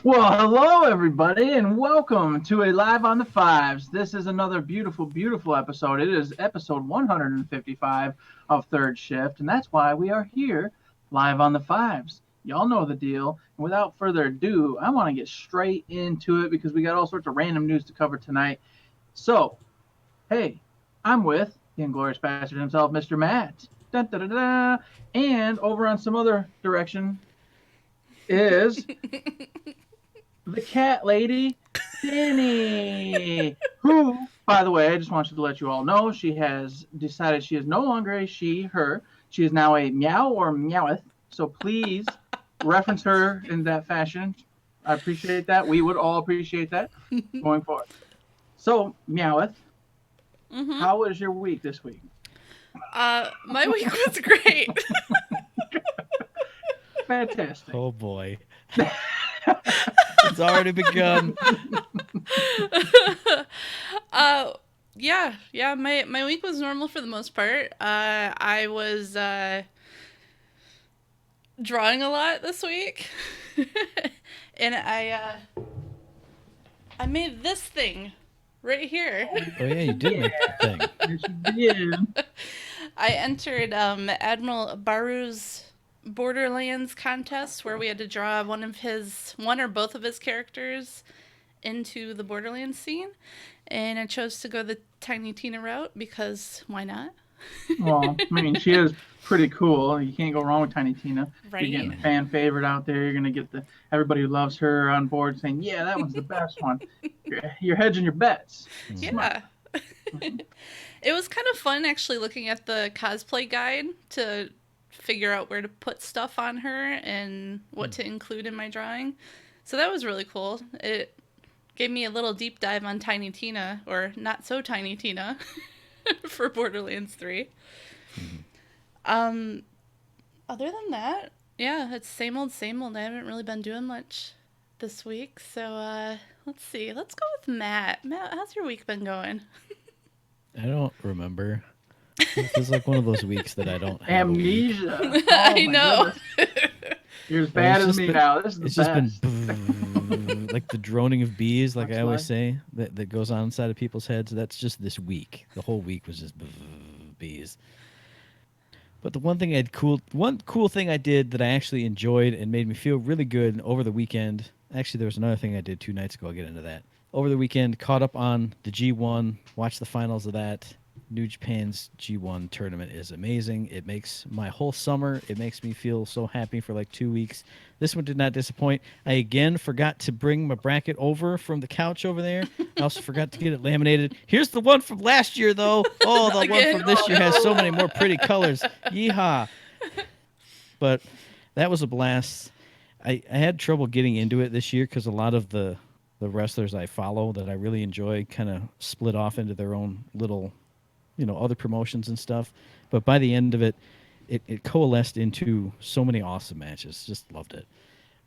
Well, hello everybody, and welcome to a Live on the Fives. This is another beautiful, beautiful episode. It is episode 155 of Third Shift, and that's why we are here live on the Fives. Y'all know the deal. And without further ado, I want to get straight into it because we got all sorts of random news to cover tonight. So, hey, I'm with the Inglorious Bastard himself, Mr. Matt. Da, da, da, da. And over on some other direction is the cat lady, Danny, who, by the way, I just want you to let you all know, she has decided she is no longer a she, her. She is now a meow or meoweth. So please reference her in that fashion. I appreciate that. We would all appreciate that going forward. So, meoweth, Mm-hmm. how was your week this week? My week was great. Fantastic. Oh boy. It's already begun. uh, yeah. My week was normal for the most part. I was drawing a lot this week, and I made this thing right here. Oh yeah, you did make the thing. Yes, you did. I entered Admiral Baru's Borderlands contest where we had to draw one or both of his characters into the Borderlands scene, and I chose to go the Tiny Tina route because why not? Well, I mean, she is pretty cool. You can't go wrong with Tiny Tina. You're Right? getting a fan favorite out there. You're gonna get the everybody who loves her on board saying, "Yeah, that one's the best one." You're hedging your bets. Smart. Yeah. It was kind of fun actually looking at the cosplay guide to figure out where to put stuff on her and what to include in my drawing. So that was really cool. It gave me a little deep dive on Tiny Tina, or not so Tiny Tina, for Borderlands 3. Um, Other than that, yeah, it's same old, same old. I haven't really been doing much this week. So let's see. Let's go with Matt. Matt, how's your week been going? I don't remember. This is like one of those weeks that I don't have a week. Amnesia. Oh I my know. goodness. You're as It's bad as just me been, now. This is the it's just best. been like the droning of bees, like Much I always like. say, that goes on inside of people's heads. That's just this week. The whole week was just bees. But the one cool thing I did that I actually enjoyed and made me feel really good over the weekend. Actually, there was another thing I did 2 nights ago. I'll get into that. Over the weekend, caught up on the G1, watched the finals of that. New Japan's G1 tournament is amazing. It makes my whole summer. It makes me feel so happy for like 2 weeks. This one did not disappoint. I again forgot to bring my bracket over from the couch over there. I also forgot to get it laminated. Here's the one from last year, though. Oh, the one Again. from this Oh year has so no. many more pretty colors. Yeehaw. But that was a blast. I had trouble getting into it this year because a lot of the wrestlers I follow that I really enjoy kind of split off into their own little, other promotions and stuff. But by the end of it, it coalesced into so many awesome matches. Just loved it.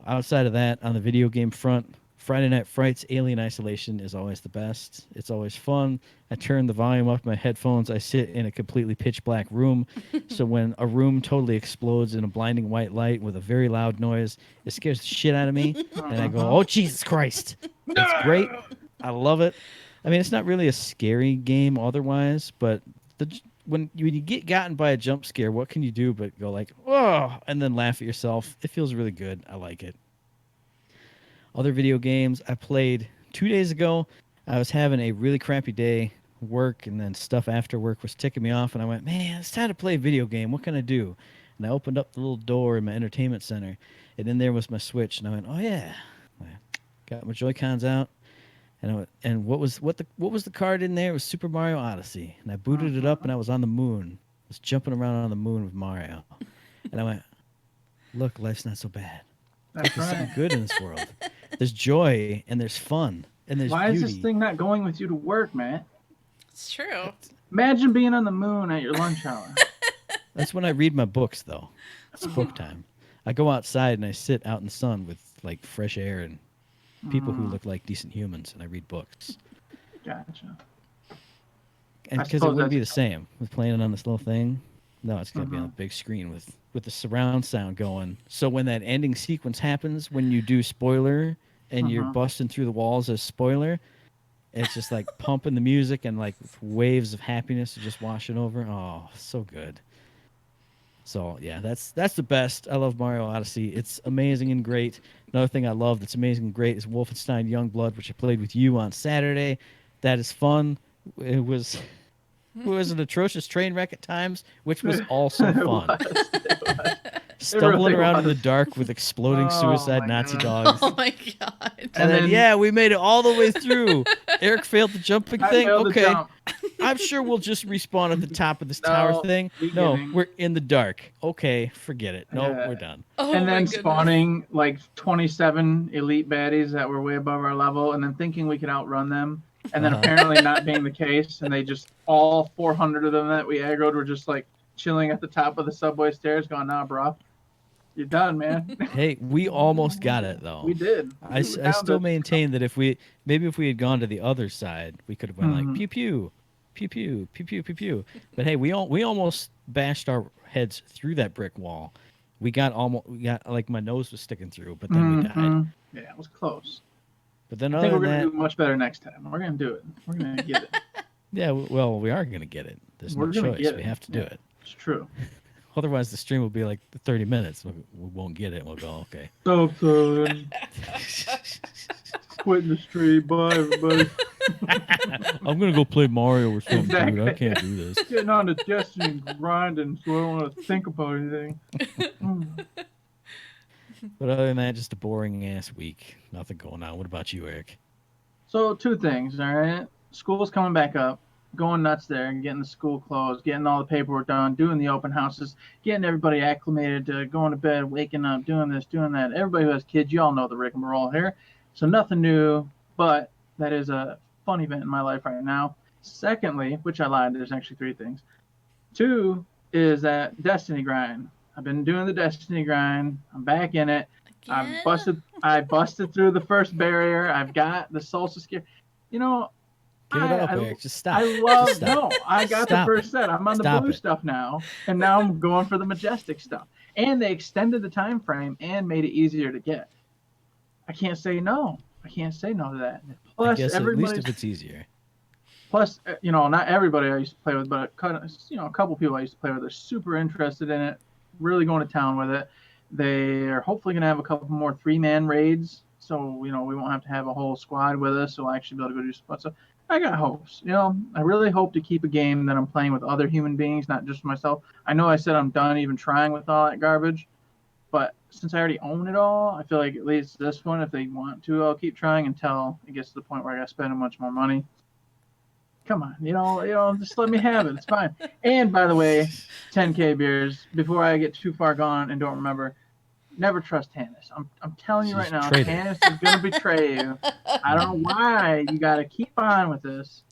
Outside of that, on the video game front, Friday Night Frights Alien Isolation is always the best. It's always fun. I turn the volume up my headphones. I sit in a completely pitch black room. So when a room totally explodes in a blinding white light with a very loud noise, it scares the shit out of me. And I go, Uh-huh. oh, Jesus Christ. It's great. No. I love it. I mean, it's not really a scary game otherwise, but when you get gotten by a jump scare, what can you do but go like, oh, and then laugh at yourself? It feels really good. I like it. Other video games I played 2 days ago. I was having a really crappy day, work, and then stuff after work was ticking me off, and I went, man, it's time to play a video game. What can I do? And I opened up the little door in my entertainment center, and in there was my Switch, and I went, oh yeah. I got my Joy Cons out, and what was the card in there? It was Super Mario Odyssey, and I booted it up, Uh-huh. and I was on the moon. I was jumping around on the moon with Mario, and I went, look, life's not so bad. That's There's something right. good in this world. There's joy and there's fun and there's Why is this beauty. thing not going with you to work, man? It's true. Imagine being on the moon at your lunch hour. That's when I read my books, though. It's book time. I go outside and I sit out in the sun with like fresh air and people who Mm, look like decent humans, and I read books. gotcha. And I because it suppose wouldn't that's be the same with playing it on this little thing. No, it's gonna be on uh a big screen with the surround sound going. So when that ending sequence happens, when you do spoiler, and you're busting through the walls as spoiler. It's just like pumping the music and like waves of happiness are just washing over. Oh, so good. So yeah, that's the best. I love Mario Odyssey. It's amazing and great. Another thing I love that's amazing and great is Wolfenstein Youngblood, which I played with you on Saturday. That is fun. It was an atrocious train wreck at times, which was also fun. Stumbling really around in the was. dark with exploding Oh, suicide my Nazi God. dogs. Oh my god. And then, then- yeah, we made it all the way through. Eric failed the jumping I thing. failed to Okay, jump. I'm sure we'll just respawn at the top of this tower No, thing. beginning. No, we're in the dark. Okay, forget it. No, Yeah. we're done. Oh And my then goodness. spawning like 27 elite baddies that were way above our level, and then thinking we could outrun them, and then apparently not being the case, and they just all 400 of them that we aggroed were just like chilling at the top of the subway stairs, going, "Nah, bro, you're done, man." Hey, we almost got it though. We did. I still maintain that if we had gone to the other side, we could have went like pew pew, pew pew, pew pew pew pew. But hey, we almost bashed our heads through that brick wall. We got like my nose was sticking through, but then we died. Yeah, it was close. But then I other think than we're gonna that, do much better next time. We're gonna do it. We're gonna get it. yeah, well, we are gonna get it. There's We're no gonna choice. get We it. have to do Yeah. it. It's true. Otherwise, the stream will be like 30 minutes. We won't get it. We'll go, okay. So, quitting the stream. Bye, everybody. I'm gonna go play Mario or something, dude. I Exactly. can't do this. Getting on the Destiny and grinding, so I don't want to think about anything. But other than that, just a boring ass week. Nothing going on. What about you, Eric? So, two things, all right? School's coming back up. Going nuts there and getting the school closed, getting all the paperwork done, doing the open houses, getting everybody acclimated to going to bed, waking up, doing this, doing that. Everybody who has kids, you all know the rigmarole here. So nothing new, but that is a fun event in my life right now. Secondly, which I lied, there's actually three things. Two is that Destiny grind. I've been doing the Destiny grind. I'm back in it. Again? I busted through the first barrier. I've got the Solstice gear. You know, Give it up, I- Eric. Just stop. I love Just stop. no. I got Stop the first set. I'm on the Stop blue it. stuff now, and now I'm going for the majestic stuff. And they extended the time frame and made it easier to get. I can't say no. I can't say no to that. I Plus, guess at least everybody. if it's easier. Plus, you know, not everybody I used to play with, but a couple people I used to play with are super interested in it. Really going to town with it. They are hopefully going to have a couple more 3-man raids, so we won't have to have a whole squad with us. So we'll actually be able to go do stuff. So I got hopes. I really hope to keep a game that I'm playing with other human beings, not just myself. I know I said I'm done even trying with all that garbage, but since I already own it all, I feel like at least this one, if they want to, I'll keep trying until it gets to the point where I got to spend much more money. Come on, just let me have it. It's fine. And by the way, 10K beers, before I get too far gone and don't remember, never trust Hannes. I'm telling you right She's now, a traitor. Hannes is going to betray you. I don't know why. You got to keep on with this.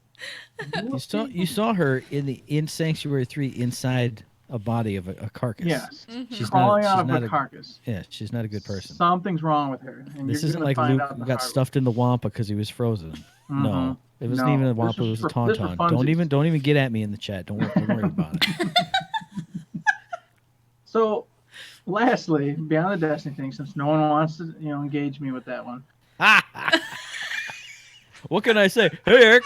You saw her in Sanctuary 3 inside a body of a carcass. Yes. She's Crawling not. out She's of not a carcass. Yeah, she's not a good person. Something's wrong with her. And This you're isn't gonna like find Luke out the got hard way. stuffed in the Wampa because he was frozen. No, Mhm. it wasn't No, even a this Wampa. It was was a for- this was tauntaun. funsies. Don't even get at me in the chat. Don't worry about it. So, lastly, beyond the Destiny thing, since no one wants to, engage me with that one. What can I say? Hey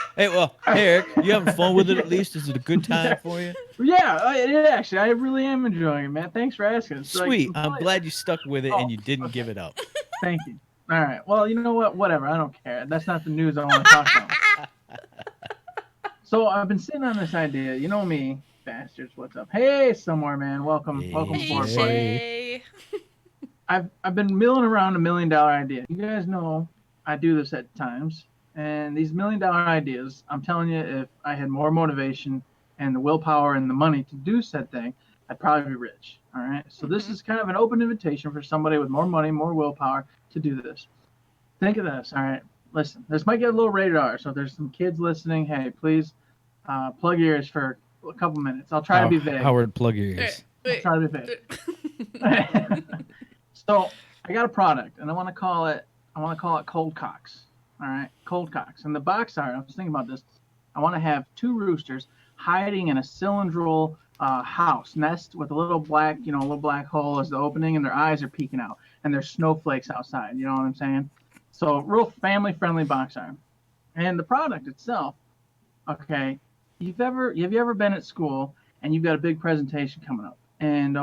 Eric, you having fun with it at least? Is it a good time for you? Yeah, I really am enjoying it, man. Thanks for asking. It's like- Sweet. I'm glad you stuck with it and you didn't give it up. Thank you. All right. Well, you know what? Whatever. I don't care. That's not the news I want to talk about. So I've been sitting on this idea. You know me, bastards. What's up? Hey, somewhere, man. Welcome Hey, aboard, Hey, buddy. Shay. I've been milling around $1 million idea. You guys know I do this at times, and these $1 million ideas, I'm telling you, if I had more motivation and the willpower and the money to do said thing, I'd probably be rich. All right. So this is kind of an open invitation for somebody with more money, more willpower to do this. Think of this. All right. Listen, this might get a little rated R. So if there's some kids listening, hey, please plug your ears for a couple minutes. I'll try to be vague. Howard, plug your ears. Wait. Try to be vague. So I got a product, and I want to call it Cold Cocks. All right, Cold Cocks. And the box art, I was thinking about this. I want to have 2 roosters hiding in a cylindrical house nest with a little black hole as the opening, and their eyes are peeking out, and there's snowflakes outside. You know what I'm saying? So real family-friendly box arm. And the product itself, okay, have you ever been at school and you've got a big presentation coming up and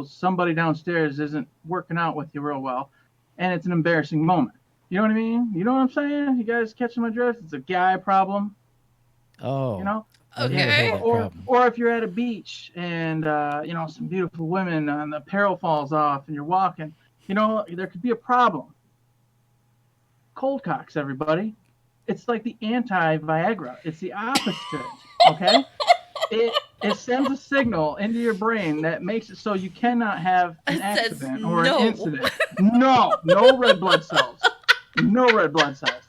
somebody downstairs isn't working out with you real well and it's an embarrassing moment. You know what I mean? You know what I'm saying? You guys catching my drift? It's a guy problem. Oh. You know? I've never Okay. had that problem. Or if you're at a beach and some beautiful women and the apparel falls off and you're walking, there could be a problem. Cold cocks, everybody. It's like the anti-Viagra. It's the opposite. Okay? It sends a signal into your brain that makes it so you cannot have an It says accident or no. an incident. No red blood cells. No red blood cells.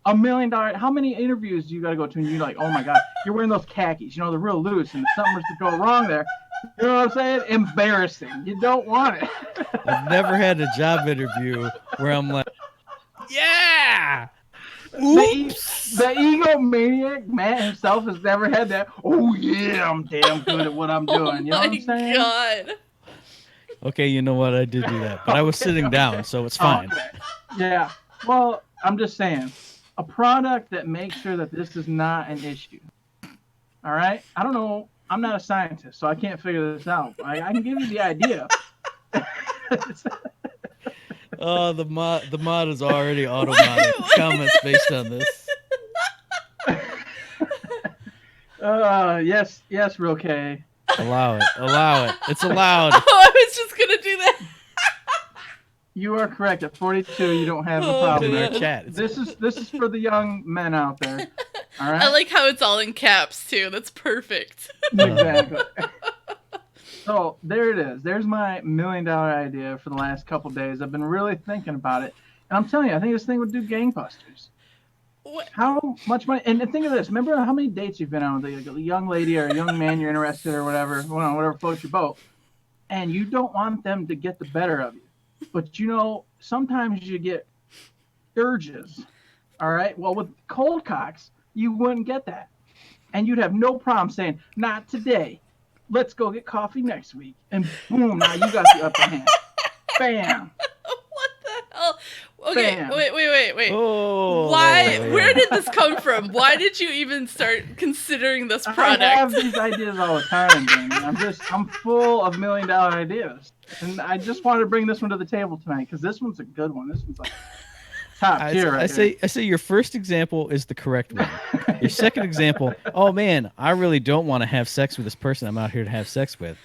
$1 million. How many interviews do you got to go to and you're like, oh my God, you're wearing those khakis, they're real loose and something was to go wrong there. You know what I'm saying? Embarrassing. You don't want it. I've never had a job interview where I'm like, yeah. Oops. The egomaniac Matt himself has never had that. Oh yeah, I'm damn good at what I'm doing. You know what I'm saying? God. Okay, you know what? I did do that, but I was sitting down, so it's fine. Okay. Yeah. Well, I'm just saying, a product that makes sure that this is not an issue. All right. I don't know. I'm not a scientist, so I can't figure this out. I can give you the idea. Oh, the mod is already automatic comments based on this. Yes, real K. Allow it. It's allowed. Oh, I was just gonna do that. You are correct. At 42, you don't have a Oh, problem. In our man. chat. This is for the young men out there. All right. I like how it's all in caps too. That's perfect. Exactly. So there it is. There's my $1 million idea for the last couple days. I've been really thinking about it, and I'm telling you, I think this thing would do gangbusters. What? How much money? And think of this. Remember how many dates you've been on with a young lady or a young man you're interested or whatever, whatever floats your boat, and you don't want them to get the better of you. But sometimes you get urges. All right. Well, with cold cocks, you wouldn't get that, and you'd have no problem saying, "Not today. Let's go get coffee next week." And boom, now you got the upper hand. Bam. What the hell? Okay, Bam. wait. Oh. Why? Where did this come from? Why did you even start considering this I have product? these ideas all the time, Jamie. I'm full of $1 million ideas, and I just wanted to bring this one to the table tonight because this one's a good one. This one's like top tier. I say your first example is the correct one. Your second example, oh man, I really don't want to have sex with this person I'm out here to have sex with.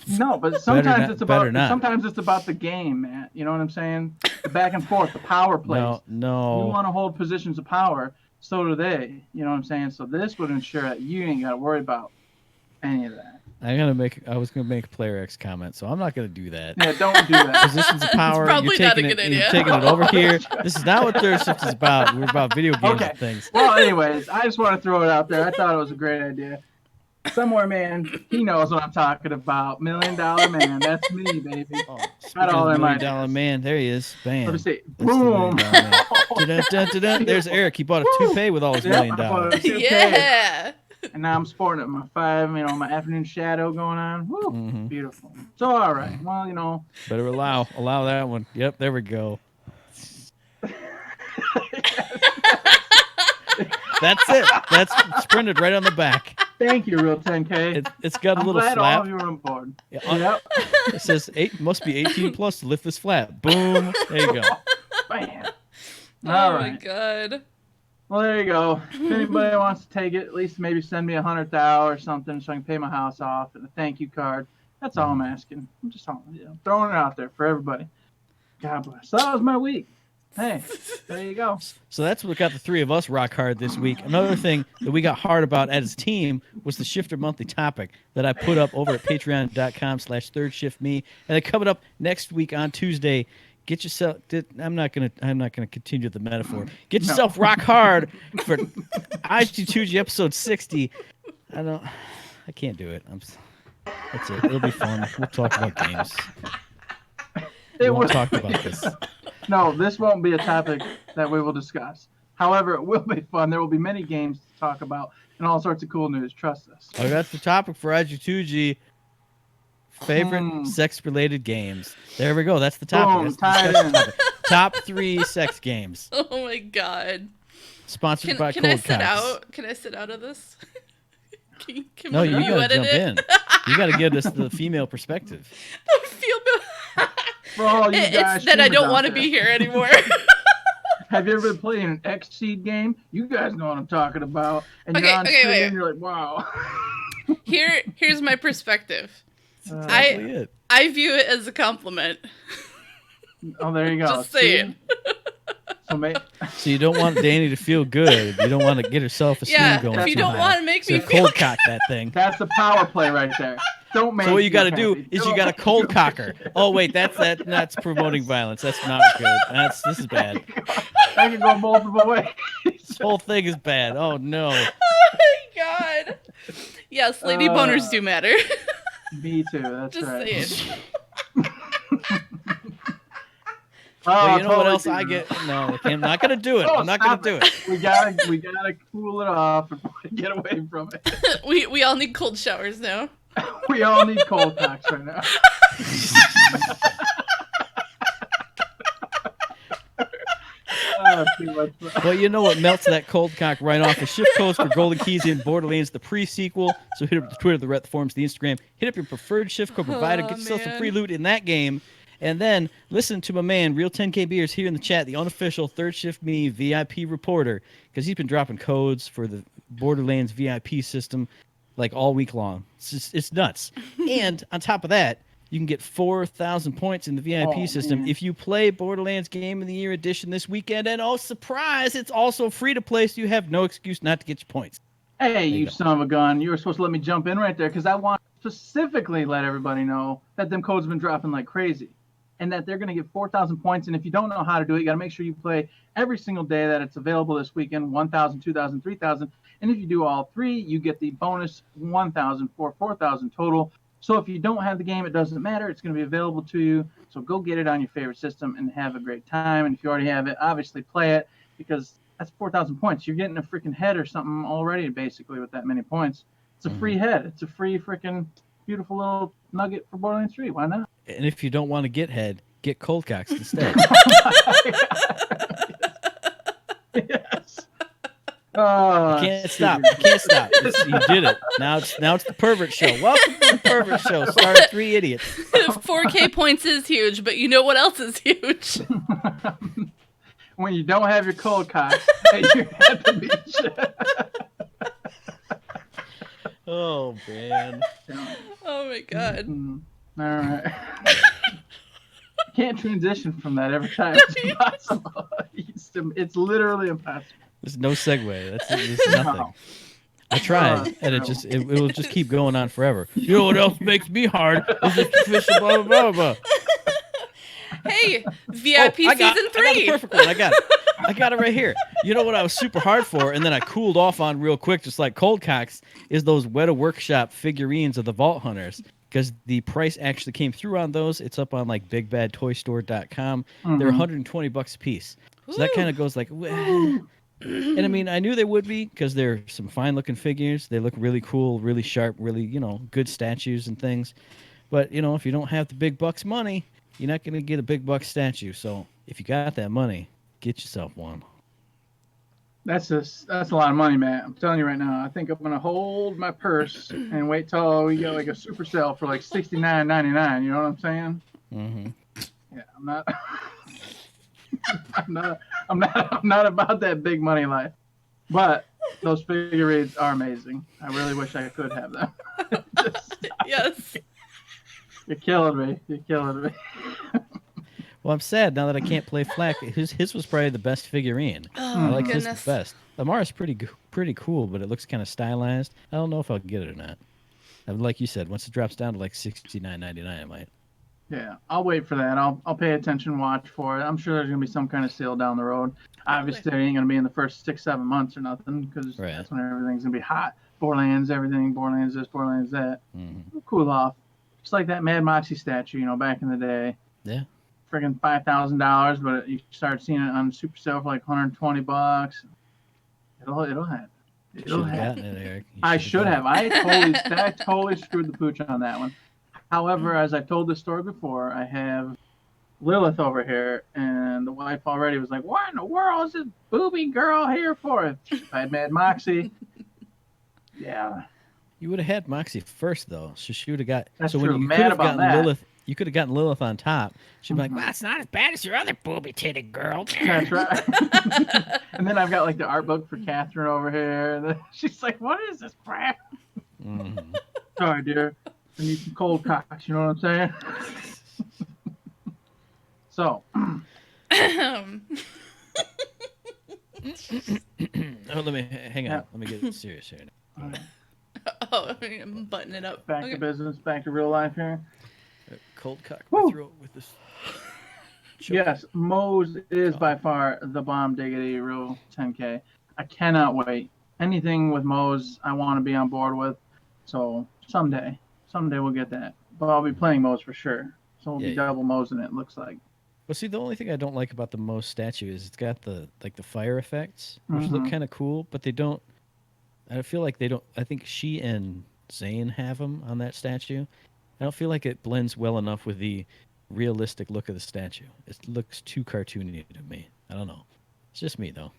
No, but sometimes better not. sometimes it's about the game, man. You know what I'm saying? The back and forth, the power plays. No. You want to hold positions of power, so do they. You know what I'm saying? So this would ensure that you ain't got to worry about any of that. I was gonna make a player X comment, so I'm not gonna do that. Yeah, don't do that. Positions of power. probably you're not taking a good it, idea. You're taking it over here. This is not what Third Shift is about. We're about video games Okay. and things. Well, anyways, I just want to throw it out there. I thought it was a great idea. Somewhere, man, he knows what I'm talking about. $1 Million Man, that's me, baby. Oh, Got all $1 in my million man. There he is. Bam. Let me see. That's the $1 Boom. million man. Dun-dun-dun-dun-dun. There's Eric. He bought a toupee with all his $1 million. I bought a toupee. Yeah. And now I'm sporting it. My afternoon shadow going on. Woo, Mhm. beautiful. So, all right. Well, Better allow that one. Yep, there we go. That's it. That's printed right on the back. thank you, Real 10K. It's got a I'm little glad all flap. of you are on board. Yeah, Yep. It says must be 18 plus to lift this flap. Boom. There you go. Bam. Oh All my right. god. Well, there you go. If anybody wants to take it, at least maybe send me $100,000 or something so I can pay my house off and a thank you card. That's all I'm asking. I'm just throwing it out there for everybody. God bless. So that was my week. Hey, there you go. So that's what got the three of us rock hard this week. Another thing that we got hard about as a team was the Shifter Monthly topic that I put up over at patreon.com/thirdshiftme. And then coming up next week on Tuesday, get yourself. I'm not gonna continue the metaphor. Get yourself rock hard for IG2G episode 60. I can't do it. That's it. It'll be fun. We'll talk about games. We won't talk about this. No, this won't be a topic that we will discuss. However, it will be fun. There will be many games to talk about and all sorts of cool news. Trust us. Oh, that's the topic for IG2G. Favorite sex-related games. There we go. That's the topic. Boom, That's the tie it discussion in. topic. Top 3 sex games. Oh my god. Sponsored by Can Cold I sit Cocks. out? Can I sit out of this? Can No, one you of gotta edit jump it? in. You gotta give us the female perspective. For all you guys It's that I streamers don't out want to there. be here anymore. Have you ever been playing an X-Seed game? You guys know what I'm talking about. And Okay, you're on okay, stream wait. and you're like, wow. Here's my perspective. Exactly it. I view it as a compliment. Oh, there you go. Just saying. So you don't want Danny to feel good. You don't want to get her self-esteem Yeah, going. if you don't somehow. want to make So me feel cold cock that thing. That's the power play right there. Don't make. So what you got to me do happy. is Don't you got to make cold me cocker. happy. Oh wait, that's promoting violence. That's not good. This is bad. That can go multiple ways. This whole thing is bad. Oh no. Oh my god. Yes, lady boners do matter. Me too. That's Just right. saying. Well, you know what totally else I do. get? No, okay, I'm not gonna do it. Oh, I'm not gonna stop do it. We gotta cool it off and get away from it. We all need cold showers now. We all need cold cocks right now. Too much fun. Well, you know what melts that cold cock right off? The shift codes for Golden Keys in Borderlands, the pre-sequel. So hit up the Twitter, the Ret Forums, the Instagram. Hit up your preferred shift code provider. Get yourself some man. free loot in that game. And then listen to my man, Real 10K Beers, here in the chat, the unofficial Third Shift Me VIP reporter, because he's been dropping codes for the Borderlands VIP system like all week long. It's nuts. And on top of that, you can get 4,000 points in the VIP system man. if you play Borderlands Game of the Year edition this weekend. And oh, surprise, it's also free to play, so you have no excuse not to get your points. Hey, you you go. son of a gun. You were supposed to let me jump in right there because I want to specifically let everybody know that them codes have been dropping like crazy and that they're going to get 4,000 points. And if you don't know how to do it, you got to make sure you play every single day that it's available this weekend, 1,000, 2,000, 3,000. And if you do all three, you get the bonus 1,000 for 4,000 total. So if you don't have the game, it doesn't matter. It's going to be available to you. So go get it on your favorite system and have a great time. And if you already have it, obviously play it because that's 4,000 points. You're getting a freaking head or something already, basically, with that many points. It's a free head. It's a free freaking beautiful little nugget for Borderlands 3. Why not? And if you don't want to get head, get cold cocks instead. Yes. Oh, Can't stop. Can't stop. You did it. Now it's the pervert show. Welcome to the pervert show, starring 3 idiots. 4K points is huge, but you know what else is huge? When you don't have your cold cock and you're at the beach. Oh man. Oh my god. All right. Can't transition from that every time. It's impossible. It's literally impossible. There's no segue. That's nothing. I tried, and it will just keep going on forever. You know what else makes me hard? Is just to fish and blah blah blah blah. Hey, VIP I got season I got 3. the perfect one. I got it. I got it right here. You know what I was super hard for, and then I cooled off on real quick, just like cold cocks, is those Weta Workshop figurines of the Vault Hunters. Because the price actually came through on those. It's up on like BigBadToyStore.com. They're $120 a piece. So that kind of goes like, and I mean, I knew they would be because they're some fine looking figures. They look really cool, really sharp, really, good statues and things. But, if you don't have the big bucks money, you're not going to get a big bucks statue. So if you got that money, get yourself one. That's a lot of money, man. I'm telling you right now. I think I'm gonna hold my purse and wait till we get like a super sale for like $69.99. You know what I'm saying? Mm-hmm. Yeah, I'm not. I'm not about that big money life. But those figurines are amazing. I really wish I could have them. Yes. You're killing me. You're killing me. Well, I'm sad now that I can't play Flack. His was probably the best figurine. Oh, I like his goodness. the best. Lamar's pretty cool, but it looks kind of stylized. I don't know if I'll get it or not. Like you said, once it drops down to like $69.99, I might. Yeah, I'll wait for that. I'll pay attention, watch for it. I'm sure there's gonna be some kind of sale down the road. Obviously, it ain't gonna be in the first 6-7 months or nothing, because that's when everything's gonna be hot. Borderlands, everything. Borderlands this, Borderlands that. Mm-hmm. Cool off. Just like that Mad Moxie statue, back in the day. Yeah. Friggin' $5,000, but you start seeing it on super sale for like $120. It'll happen. It'll happen. It, Eric. I should have. I totally screwed the pooch on that one. However, as I've told this story before, I have Lilith over here, and the wife already was like, "What in the world is this booby girl here for?" If I had made Moxie, yeah, You would have had Moxie first, though. So she would have got. that's So when true. you could Mad have about gotten that. Lilith, you could have gotten Lilith on top. She'd be like, Mhm. "Well, it's not as bad as your other booby titted girl." That's right. And then I've got like the art book for Catherine over here, and then she's like, "What is this crap?" Mhm. Sorry, dear. I need some cold cocks. You know what I'm saying? So, Oh, let me hang on. Yeah. Let me get serious here. Oh, I'm buttoning it up. back Okay. to business, back to real life here. Cold cock Woo. my throat with this. choke. Yes, Moe's is by far the bomb diggity real 10K. I cannot wait. Anything with Moe's, I want to be on board with. So someday we'll get that. But I'll be playing Moe's for sure. So we'll Yeah, be yeah. double Moe's in it. Looks like. Well, see, the only thing I don't like about the Moe statue is it's got the fire effects, which look Mhm. kind of cool, but they don't. I feel like they don't. I think she and Zane have them on that statue. I don't feel like it blends well enough with the realistic look of the statue. It looks too cartoony to me. I don't know. It's just me though.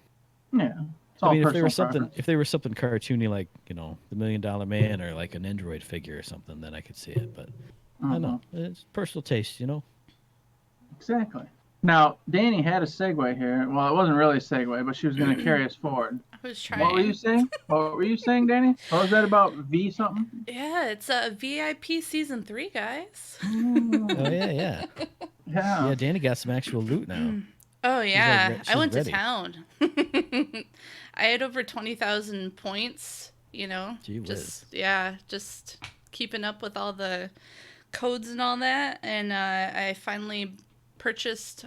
Yeah. It's I all mean, if they personal were something, preference. if they were something cartoony like the $1 Million Man or like an Android figure or something, then I could see it. But I don't know. It's personal taste. Exactly. Now, Danny had a segue here. Well, it wasn't really a segue, but she was going to carry us forward. I was What were you trying. saying? What were you saying, Danny? What was that about V something? Yeah, it's a VIP season 3, guys. Oh yeah, yeah, Yeah. yeah. Danny got some actual loot now. Oh yeah, she's I went ready. to town. I had over 20,000 points. Gee whiz. Just keeping up with all the codes and all that, and I finally purchased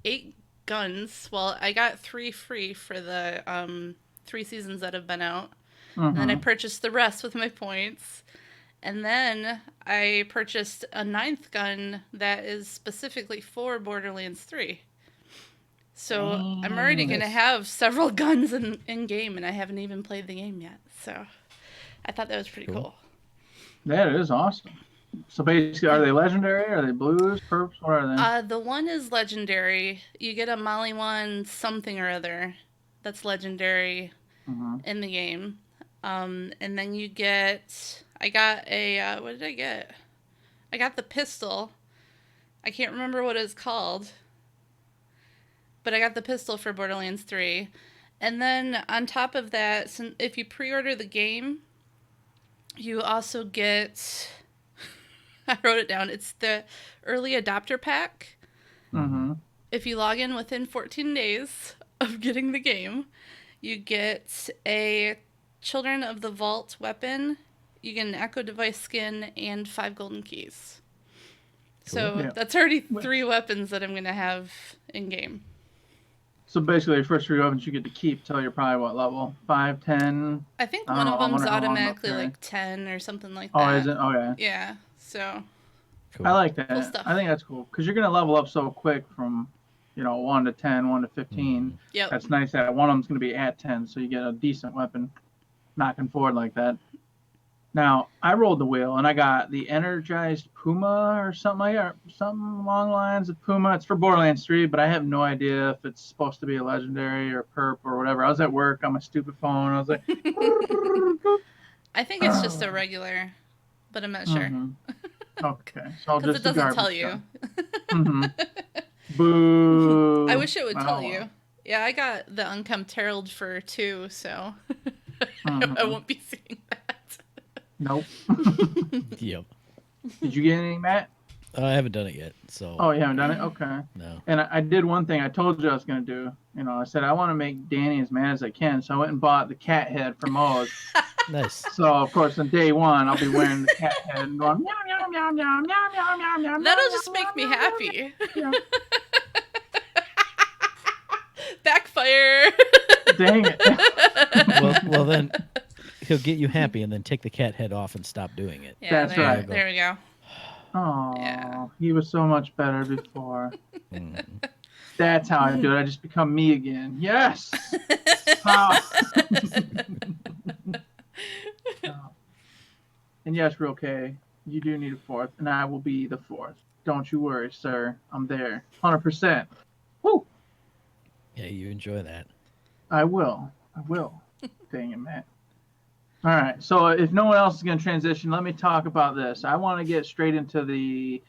8 guns. Well, I got 3 free for the 3 seasons that have been out, and then I Mhm. purchased the rest with my points. And then I purchased a 9th gun that is specifically for Borderlands 3. So I'm already going to Nice. have several guns in game, and I haven't even played the game yet. So I thought that was pretty Cool. cool. That is awesome. So basically, are they legendary? Are they blues, perps? What are they? The one is legendary. You get a Molly one something or other that's legendary Mhm. in the game. And then you get... I got a... what did I get? I got the pistol. I can't remember what it's called. But I got the pistol for Borderlands 3. And then on top of that, if you pre-order the game, you also get... I wrote it down. It's the early adopter pack. Mhm. If you log in within 14 days of getting the game, you get a Children of the Vault weapon, you get an Echo Device skin, and 5 golden keys. So Cool. Yeah. that's already 3 weapons that I'm going to have in game. So basically, your first 3 weapons you get to keep till you're probably what level? 5, 10? I think I one don't of know, I them's wonder how long they'll automatically carry. like 10 or something like Oh, that. is it? Okay. Yeah, so Cool. I like that. Cool stuff. I think that's cool because you're gonna level up so quick from, 1 to 10, 1 to 15. yep. That's nice that one of them's gonna be at 10, so you get a decent weapon knocking forward like that. Now, I rolled the wheel and I got the Energized Puma or something like that, something along the lines of Puma. It's for Borderlands 3, but I have no idea if it's supposed to be a legendary or perp or whatever. I was at work on my stupid phone. I was like, I think it's just a regular, but I'm not sure. Mhm. Okay, so I'll Because just it doesn't tell you. hmm Boo. I wish it would tell Oh, you. well. Yeah, I got the Uncomb Herald for 2, so I Mhm. won't be seeing that. Nope. Yep. Did you get any, Matt? I haven't done it yet, so Oh, you haven't done it? Okay. no. And I did one thing I told you I was going to do. I said I want to make Danny as mad as I can. So I went and bought the cat head from Moe's. Nice. So, of course, on day one, I'll be wearing the cat head and going, meow, meow, meow, meow, meow, meow, meow, meow. That'll just make me happy. Yeah. Backfire. Dang it. Well, then he'll get you happy and then take the cat head off and stop doing it. Yeah, That's there, right. There we go. Oh, Yeah. he was so much better before. Mhm. That's how I do it. I just become me again. Yes. Ah. And yes, Real K, you do need a 4th, and I will be the 4th. Don't you worry, sir. I'm there. 100%. Woo! Yeah, you enjoy that. I will. Dang it, Matt. All right. So if no one else is going to transition, let me talk about this. I want to get straight into the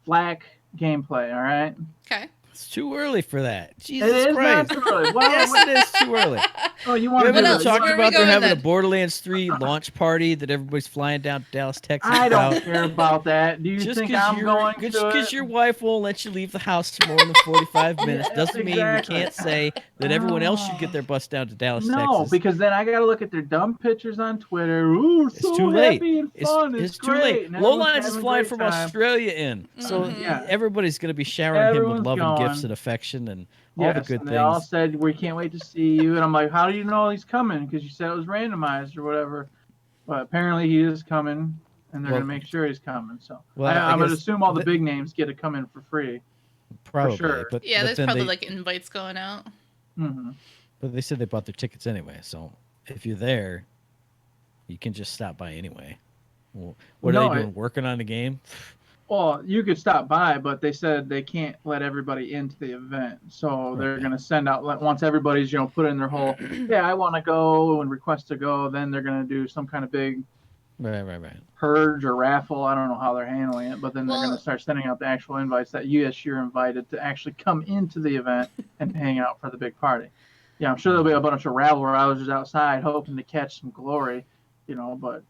Flak gameplay. All right. Okay. It's too early for that. It Jesus is Christ. not too early. Well, Yes, it is too early. oh, you We want to haven't do else? the, talked Where are we about they're going having a then? Borderlands 3 launch party that everybody's flying down to Dallas, Texas. I don't about. care about that. Do you Just think because I'm going to it? your wife won't let you leave the house for more than 45 minutes Yeah, doesn't mean we exactly. can't say that everyone else should get their bus down to Dallas, No, Texas. because then I got to look at their dumb pictures on Twitter. Ooh, It's so too late. happy and fun. It's too great. late. And everyone's Lowlines is having a flying great from time. Australia in, so Yeah. everybody's going to be showering him Everyone's with love and gifts going. and affection and all the Yes, good and they all things. said we can't wait to see you, and I'm like, how do you know he's coming? Because you said it was randomized or whatever. But apparently he is coming, and they're Well- gonna make sure he's coming. So Well, I I'm gonna guess assume all the the- big names get to come in for free. Probably, sure. but Yeah, but there's then probably they, like invites going out. Hmm. but they said they bought their tickets anyway. So if you're there, you can just stop by anyway. Well, what No, are they doing? Working on the game? Well, you could stop by, but they said they can't let everybody into the event, so they're Okay. gonna send out once everybody's put in their whole yeah I want to go and request to go. Then they're gonna do some kind of big Right. purge or raffle. I don't know how they're handling it, but then they're Well- going to start sending out the actual invites that yes, you're invited to actually come into the event and hang out for the big party. Yeah, I'm sure there'll be a bunch of rabble rousers outside hoping to catch some glory, but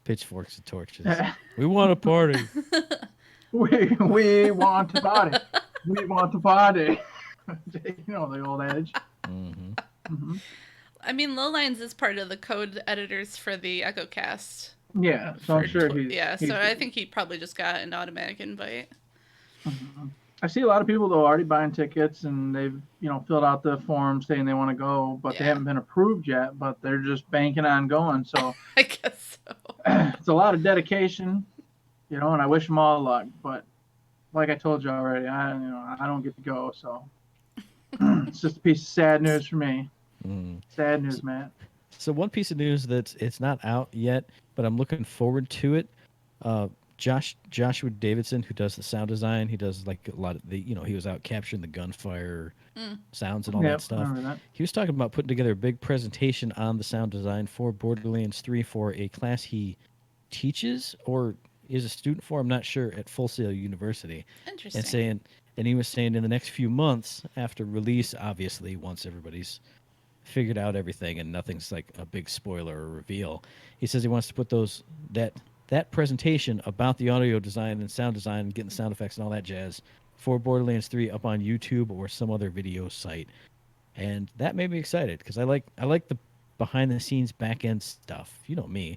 Pitchforks and torches. We want a party. we want to party. We want to party. The old adage. Hmm. Hmm. I mean, Lowlines is part of the code editors for the EchoCast. Yeah, so I'm for sure Twi- he's. Yeah, he's so I think he probably just got an automatic invite. Mhm. I see a lot of people though already buying tickets and they've filled out the form saying they want to go, but they Yeah. haven't been approved yet. But they're just banking on going. So I guess so. it's a lot of dedication, and I wish them all luck. But like I told you already, I don't get to go, so it's just a piece of sad news for me. Mm. Sad news, Matt. So one piece of news it's not out yet, but I'm looking forward to it. Joshua Davidson, who does the sound design, he does like a lot of the he was out capturing the gunfire sounds and all Yep, that stuff. remember that. He was talking about putting together a big presentation on the sound design for Borderlands 3 for a class he teaches or is a student for, I'm not sure, at Full Sail University. Interesting. And he was saying in the next few months after release, obviously, once everybody's figured out everything and nothing's like a big spoiler or reveal, he says he wants to put that presentation about the audio design and sound design and getting the sound effects and all that jazz for Borderlands 3 up on YouTube or some other video site. And that made me excited because I like the behind the scenes back end stuff. You know me.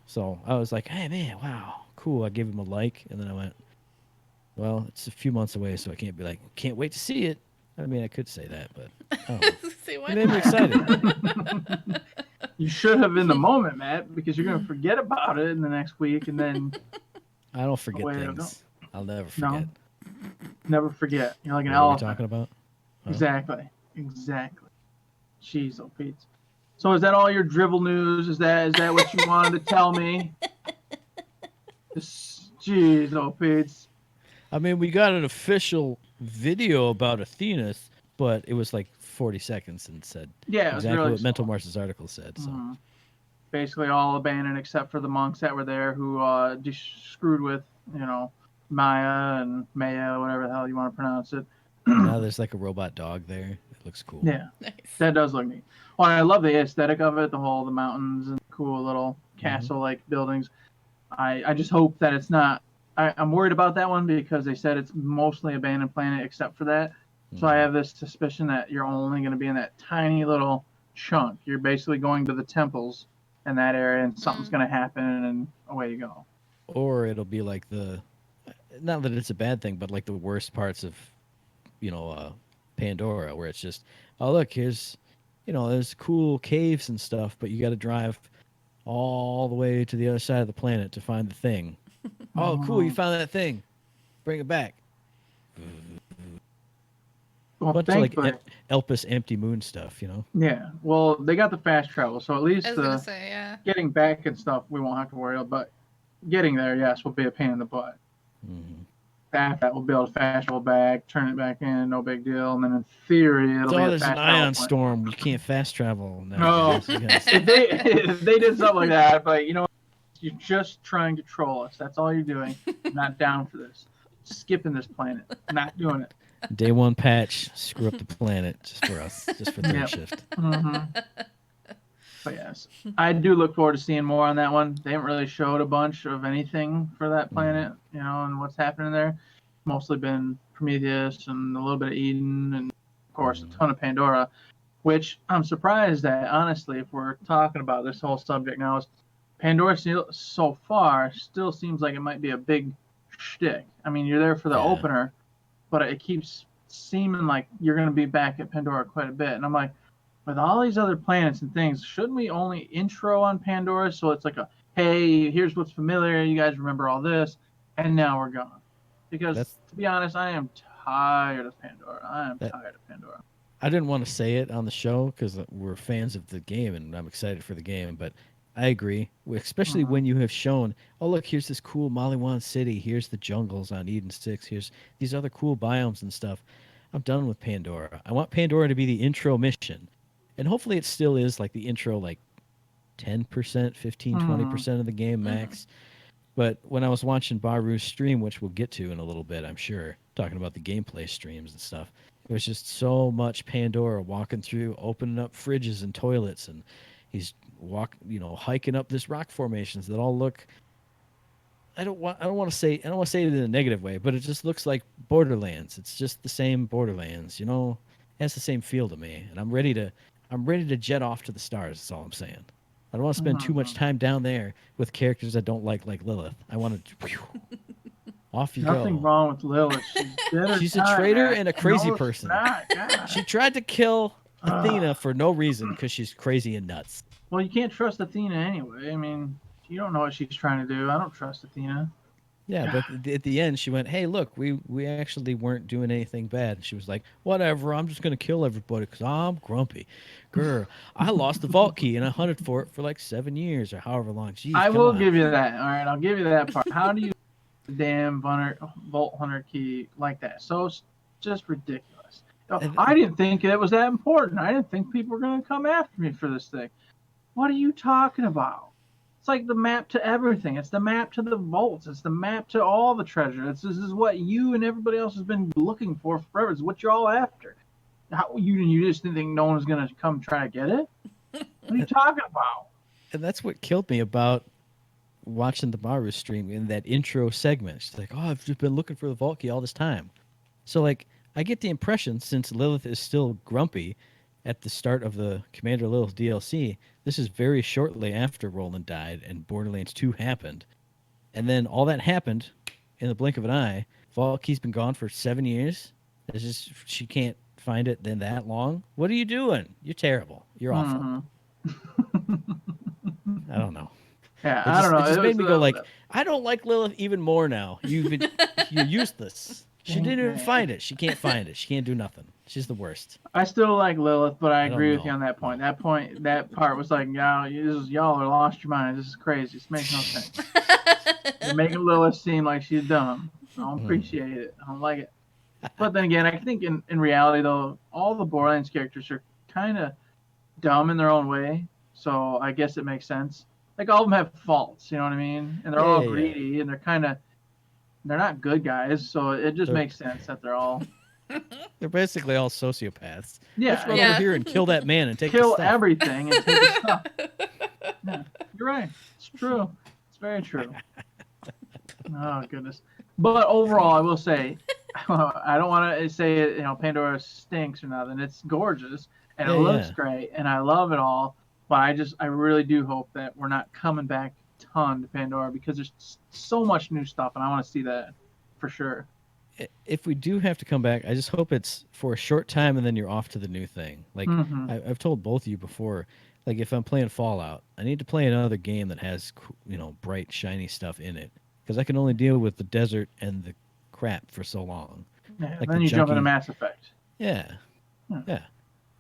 So I was like, hey man, wow, cool. I gave him a like, and then I went, well, it's a few months away, so I can't be like, can't wait to see it. I mean, I could say that, but I don't know. See, why It made me not? excited. You should have in the moment, Matt, because you're gonna forget about it in the next week, and then I don't forget Way to go. things. I'll never No. forget. never forget. You're like an What are we elephant. talking about? Huh? Exactly. Jeez, oh Pete. So is that all your drivel news? Is that what you wanted to tell me? Jeez, oh Pete. I mean, we got an official video about Athena's, but it was like 40 seconds and said Yeah, it was exactly really what Mental small. Mars's article said. So Mhm. Basically all abandoned except for the monks that were there who just screwed with, Maya and Maya, whatever the hell you want to pronounce it. now there's like a robot dog there. It looks cool. Yeah, Nice. that does look neat. Well, I love the aesthetic of it, the mountains and cool little castle-like buildings. I just hope that it's not. I'm worried about that one because they said it's mostly abandoned planet except for that. So I have this suspicion that you're only going to be in that tiny little chunk. You're basically going to the temples in that area, and something's going to happen, and away you go. Or it'll be like not that it's a bad thing, but like the worst parts of, Pandora, where it's just, oh look, here's, there's cool caves and stuff, but you got to drive all the way to the other side of the planet to find the thing. Oh, cool, you found that thing. Bring it back. Well, Bunch of like thankfully, Elpis Empty Moon stuff, yeah. Well, they got the fast travel, so at least I was gonna say, yeah. getting back and stuff we won't have to worry about. But getting there, yes, will be a pain in the butt. Mhm. after that, we'll be able to fast travel back, turn it back in, no big deal. And then in theory, it'll So be a there's an fast travel ion point. storm. You can't fast travel. No, if they did something like that, but you know, you're just trying to troll us. That's all you're doing. I'm not down for this. Skipping this planet. Not doing it. Day one patch, screw up the planet just for us, just for third Yep. shift. Mm-hmm. But yes, I do look forward to seeing more on that one. They haven't really showed a bunch of anything for that planet, you know, and what's happening there. Mostly been Prometheus and a little bit of Eden, and of course a ton of Pandora, which I'm surprised at. Honestly, if we're talking about this whole subject now, is Pandora so far still seems like it might be a big shtick. I mean, you're there for the opener, but it keeps seeming like you're going to be back at Pandora quite a bit, and I'm like, with all these other planets and things, shouldn't we only intro on Pandora so it's like a, hey, here's what's familiar, you guys remember all this, and now we're gone? Because to be honest, I am tired of Pandora. I am tired of Pandora. I didn't want to say it on the show because we're fans of the game and I'm excited for the game, but I agree, especially when you have shown, oh, look, here's this cool Maliwan city, here's the jungles on Eden 6, here's these other cool biomes and stuff. I'm done with Pandora. I want Pandora to be the intro mission. And hopefully it still is like the intro, like 10%, 15, 20% of the game max. But when I was watching Baru's stream, which we'll get to in a little bit, I'm sure, talking about the gameplay streams and stuff, it was just so much Pandora walking through, opening up fridges and toilets, and he's hiking up this rock formations that all look. I don't want to say it in a negative way, but it just looks like Borderlands. It's just the same Borderlands, you know. It has the same feel to me, and I'm ready to jet off to the stars. That's all I'm saying. I don't want to spend too much time down there with characters I don't like Lilith. I want to off you go. Nothing wrong with Lilith. She's a traitor and a crazy person. She tried to kill Athena for no reason because she's crazy and nuts. Well, you can't trust Athena anyway. I mean, you don't know what she's trying to do. I don't trust Athena. Yeah, but at the end, she went, hey, look, we actually weren't doing anything bad. And she was like, whatever, I'm just going to kill everybody because I'm grumpy. Girl, I lost the vault key and I hunted for it for like 7 years or however long. Jeez, I will give you that. All right, I'll give you that part. How do you the damn vault hunter key like that? So it's just ridiculous. I didn't think it was that important. I didn't think people were going to come after me for this thing. What are you talking about? It's like the map to everything. It's the map to the vaults. It's the map to all the treasure. This is what you and everybody else has been looking for forever. It's what you're all after. You just didn't think no one was going to come try to get it? What are you talking about? And that's what killed me about watching the Baru stream in that intro segment. She's like, oh, I've just been looking for the vault key all this time. So, like, I get the impression, since Lilith is still grumpy at the start of the Commander Lilith DLC, this is very shortly after Roland died and Borderlands 2 happened. And then all that happened in the blink of an eye. Vault Key's been gone for 7 years. It's just, she can't find it then that long. What are you doing? You're terrible. You're awful. I don't know. Yeah, I don't know. It just made me go like, I don't like Lilith even more now. You're useless. She didn't even find it. She can't find it. She can't do nothing. She's the worst. I still like Lilith, but I agree with you on that point. That part was like, y'all are lost your mind. This is crazy. This makes no sense. You're making Lilith seem like she's dumb. I don't appreciate it. I don't like it. But then again, I think in reality, though, all the Borderlands characters are kind of dumb in their own way. So I guess it makes sense. Like, all of them have faults, you know what I mean? And they're all greedy, and they're not good guys, so it just makes sense that they're all... They're basically all sociopaths. Yeah. Let's run over here and kill that man and take kill his stuff. everything and take his stuff. Yeah, you're right. It's true. It's very true. Oh, goodness. But overall, I will say, I don't want to say, Pandora stinks or nothing. It's gorgeous, and it looks great, and I love it all. But I really do hope that we're not coming back a ton to Pandora, because there's so much new stuff, and I want to see that for sure. If we do have to come back, I just hope it's for a short time and then you're off to the new thing. Like, I've told both of you before, like, if I'm playing Fallout, I need to play another game that has, bright, shiny stuff in it, because I can only deal with the desert and the crap for so long. Yeah, like then you jump into Mass Effect. Yeah.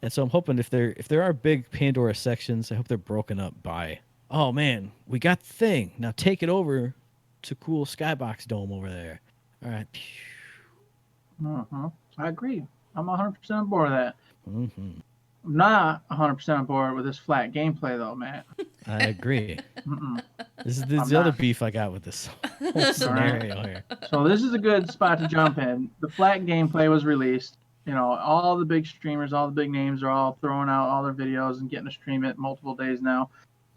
And so I'm hoping if there are big Pandora sections, I hope they're broken up by, oh man, we got the thing. Now take it over to cool Skybox Dome over there. All right. Mm-hmm. I agree. I'm 100% on board with that. Mm-hmm. I'm not 100% on board with this flat gameplay, though, Matt. I agree. Mm-mm. This is I'm the other not. beef I got with this whole scenario here. So this is a good spot to jump in. The flat gameplay was released. You know, all the big streamers, all the big names are all throwing out all their videos and getting to stream it multiple days now.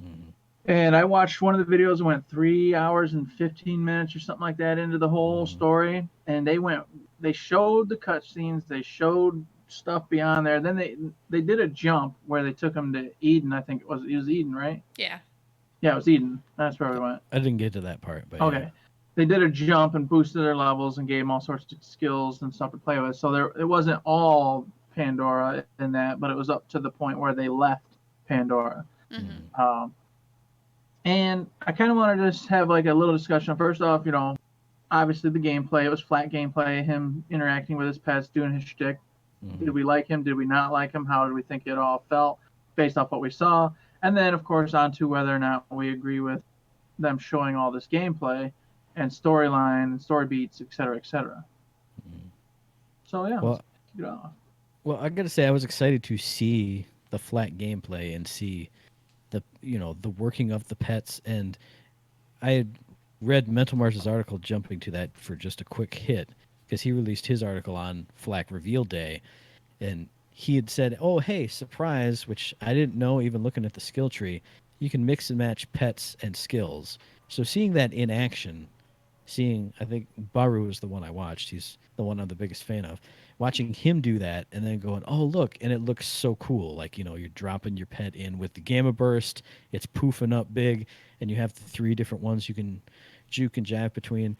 Mhm. And I watched one of the videos that went 3 hours and 15 minutes or something like that into the whole story. And they showed the cutscenes, they showed stuff beyond there. Then they did a jump where they took them to Eden. I think it was Eden, right? Yeah. Yeah, it was Eden. That's where we went. I didn't get to that part, but Okay. yeah. They did a jump and boosted their levels and gave them all sorts of skills and stuff to play with. So it wasn't all Pandora in that, but it was up to the point where they left Pandora. Mm-hmm. And I kind of wanted to just have like a little discussion. First off, you know, obviously the gameplay, it was flat gameplay, him interacting with his pets, doing his shtick. Mhm. Did we like him? Did we not like him? How did we think it all felt based off what we saw? And then, of course, on to whether or not we agree with them showing all this gameplay and storyline and story beats, et cetera, et cetera. So, yeah, Well, let's kick it off. Well, I gotta say, I was excited to see the flat gameplay and see the the working of the pets, and I had read Mental Mars's article jumping to that for just a quick hit because he released his article on Flack Reveal Day, and he had said, "Oh, hey, surprise!" Which I didn't know. Even looking at the skill tree, you can mix and match pets and skills. So seeing that in action, I think Baru is the one I watched. He's the one I'm the biggest fan of. Watching him do that and then going, oh, look, and it looks so cool. Like, you're dropping your pet in with the Gamma Burst, it's poofing up big, and you have the 3 different ones you can juke and jive between.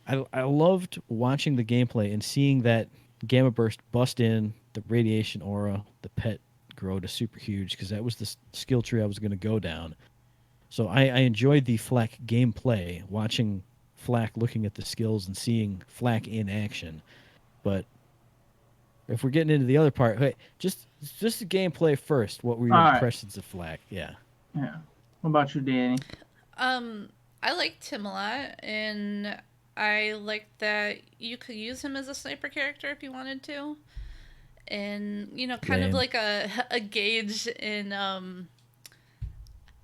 I loved watching the gameplay and seeing that Gamma Burst bust in, the radiation aura, the pet grow to super huge, because that was the skill tree I was going to go down. So I enjoyed the Flack gameplay, watching Flack looking at the skills and seeing Flack in action. But if we're getting into the other part, hey, just the gameplay first. What were your All right. impressions of Flack? Yeah. Yeah. What about you, Danny? I liked him a lot, and I liked that you could use him as a sniper character if you wanted to. And, kind of Lame. like a gauge in,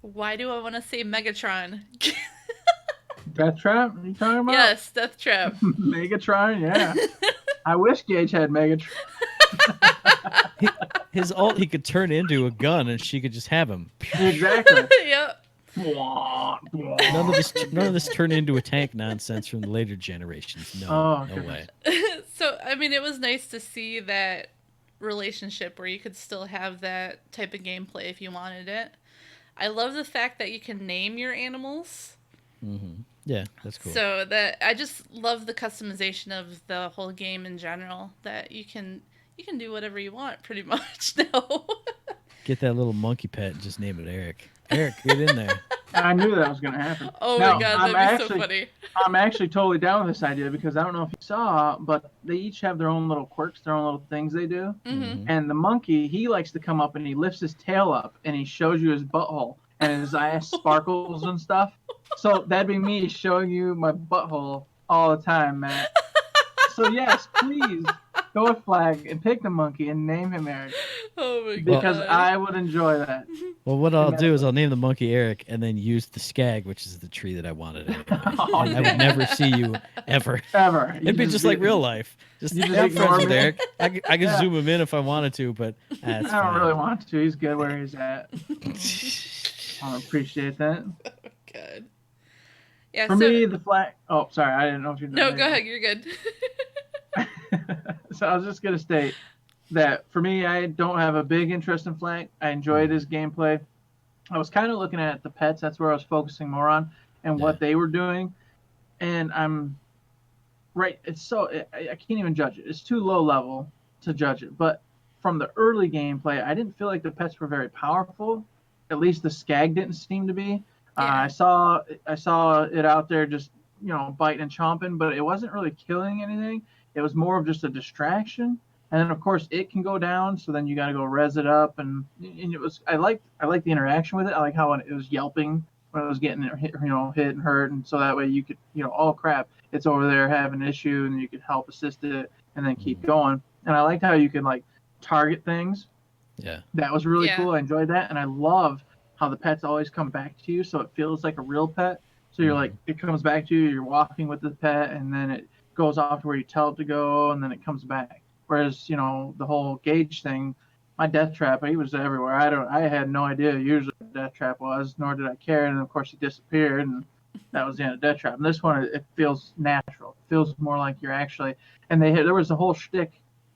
why do I want to say Megatron? Death Trap? Are you talking about? Yes, Death Trap. Megatron? Yeah. I wish Gage had Megatron. His ult, he could turn into a gun, and she could just have him. Exactly. Yep. None of this turned into a tank nonsense from the later generations. No, Oh, no goodness. way. So, I mean, it was nice to see that relationship where you could still have that type of gameplay if you wanted it. I love the fact that you can name your animals. Mm-hmm. Yeah, that's cool. So that I just love the customization of the whole game in general. That you can do whatever you want pretty much now. Get that little monkey pet and just name it Eric. Eric, get in there. I knew that was going to happen. Oh Now, my god, I'm that'd be actually- so funny. I'm actually totally down with this idea because I don't know if you saw, but they each have their own little quirks, their own little things they do. Mm-hmm. And the monkey, he likes to come up and he lifts his tail up and he shows you his butthole and his ass sparkles and stuff. So that'd be me showing you my butthole all the time, Matt. So yes, please go with Flag and pick the monkey and name him Eric Oh my god. because I would enjoy that. Well, what I'll do is I'll name the monkey Eric and then use the skag, which is the tree that I wanted. Anyway. Oh, And I would never see you ever. Ever. It'd be just like real life. Just, You just I'm ignore friends with me? Eric. I can Yeah. zoom him in if I wanted to, but that's I don't fine. really want to. He's good where he's at. I appreciate that. God. Yeah. For so me, the Flag. Oh, sorry, I didn't know if you. no, go ahead. You're good. So I was just gonna state that for me, I don't have a big interest in Flag. I enjoyed his gameplay. I was kind of looking at the pets. That's where I was focusing more on and what they were doing. And I'm right. It's so I can't even judge it. It's too low level to judge it. But from the early gameplay, I didn't feel like the pets were very powerful. At least the Skag didn't seem to be. Yeah. I saw it out there just biting and chomping, but it wasn't really killing anything. It was more of just a distraction. And then of course it can go down, so then you got to go res it up, and it was I like the interaction with it. I like how it was yelping when it was getting hit, hit and hurt, and so that way you could, oh crap, it's over there having an issue, and you could help assist it, and then keep going. And I liked how you could like target things. Yeah. That was really Yeah. cool. I enjoyed that, and I love how the pets always come back to you, so it feels like a real pet. So you're like, it comes back to you, you're walking with the pet, and then it goes off to where you tell it to go, and then it comes back. Whereas, the whole Gage thing, my death trap, he was everywhere. I had no idea usually what death trap was, nor did I care. And of course he disappeared, and that was the end of death trap. And this one, it feels natural. It feels more like you're actually. And there was a whole shtick.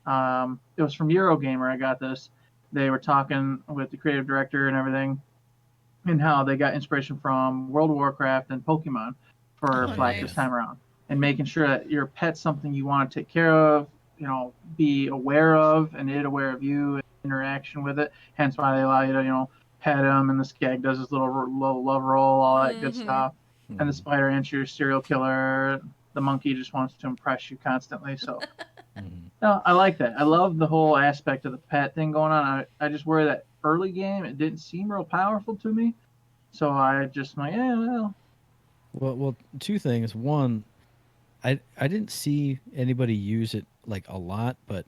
It was from Eurogamer. I got this. They were talking with the creative director and everything, and how they got inspiration from World of Warcraft and Pokemon for Flack this time around, and making sure that your pet's something you want to take care of, be aware of, and it aware of you, and interaction with it. Hence why they allow you to, pet him, and the skag does his little love roll, all that good stuff. And the spider ants your serial killer. The monkey just wants to impress you constantly. So, no, I like that. I love the whole aspect of the pet thing going on. I just worry that early game it didn't seem real powerful to me, so I just like, well. Well, two things. One, I didn't see anybody use it like a lot, but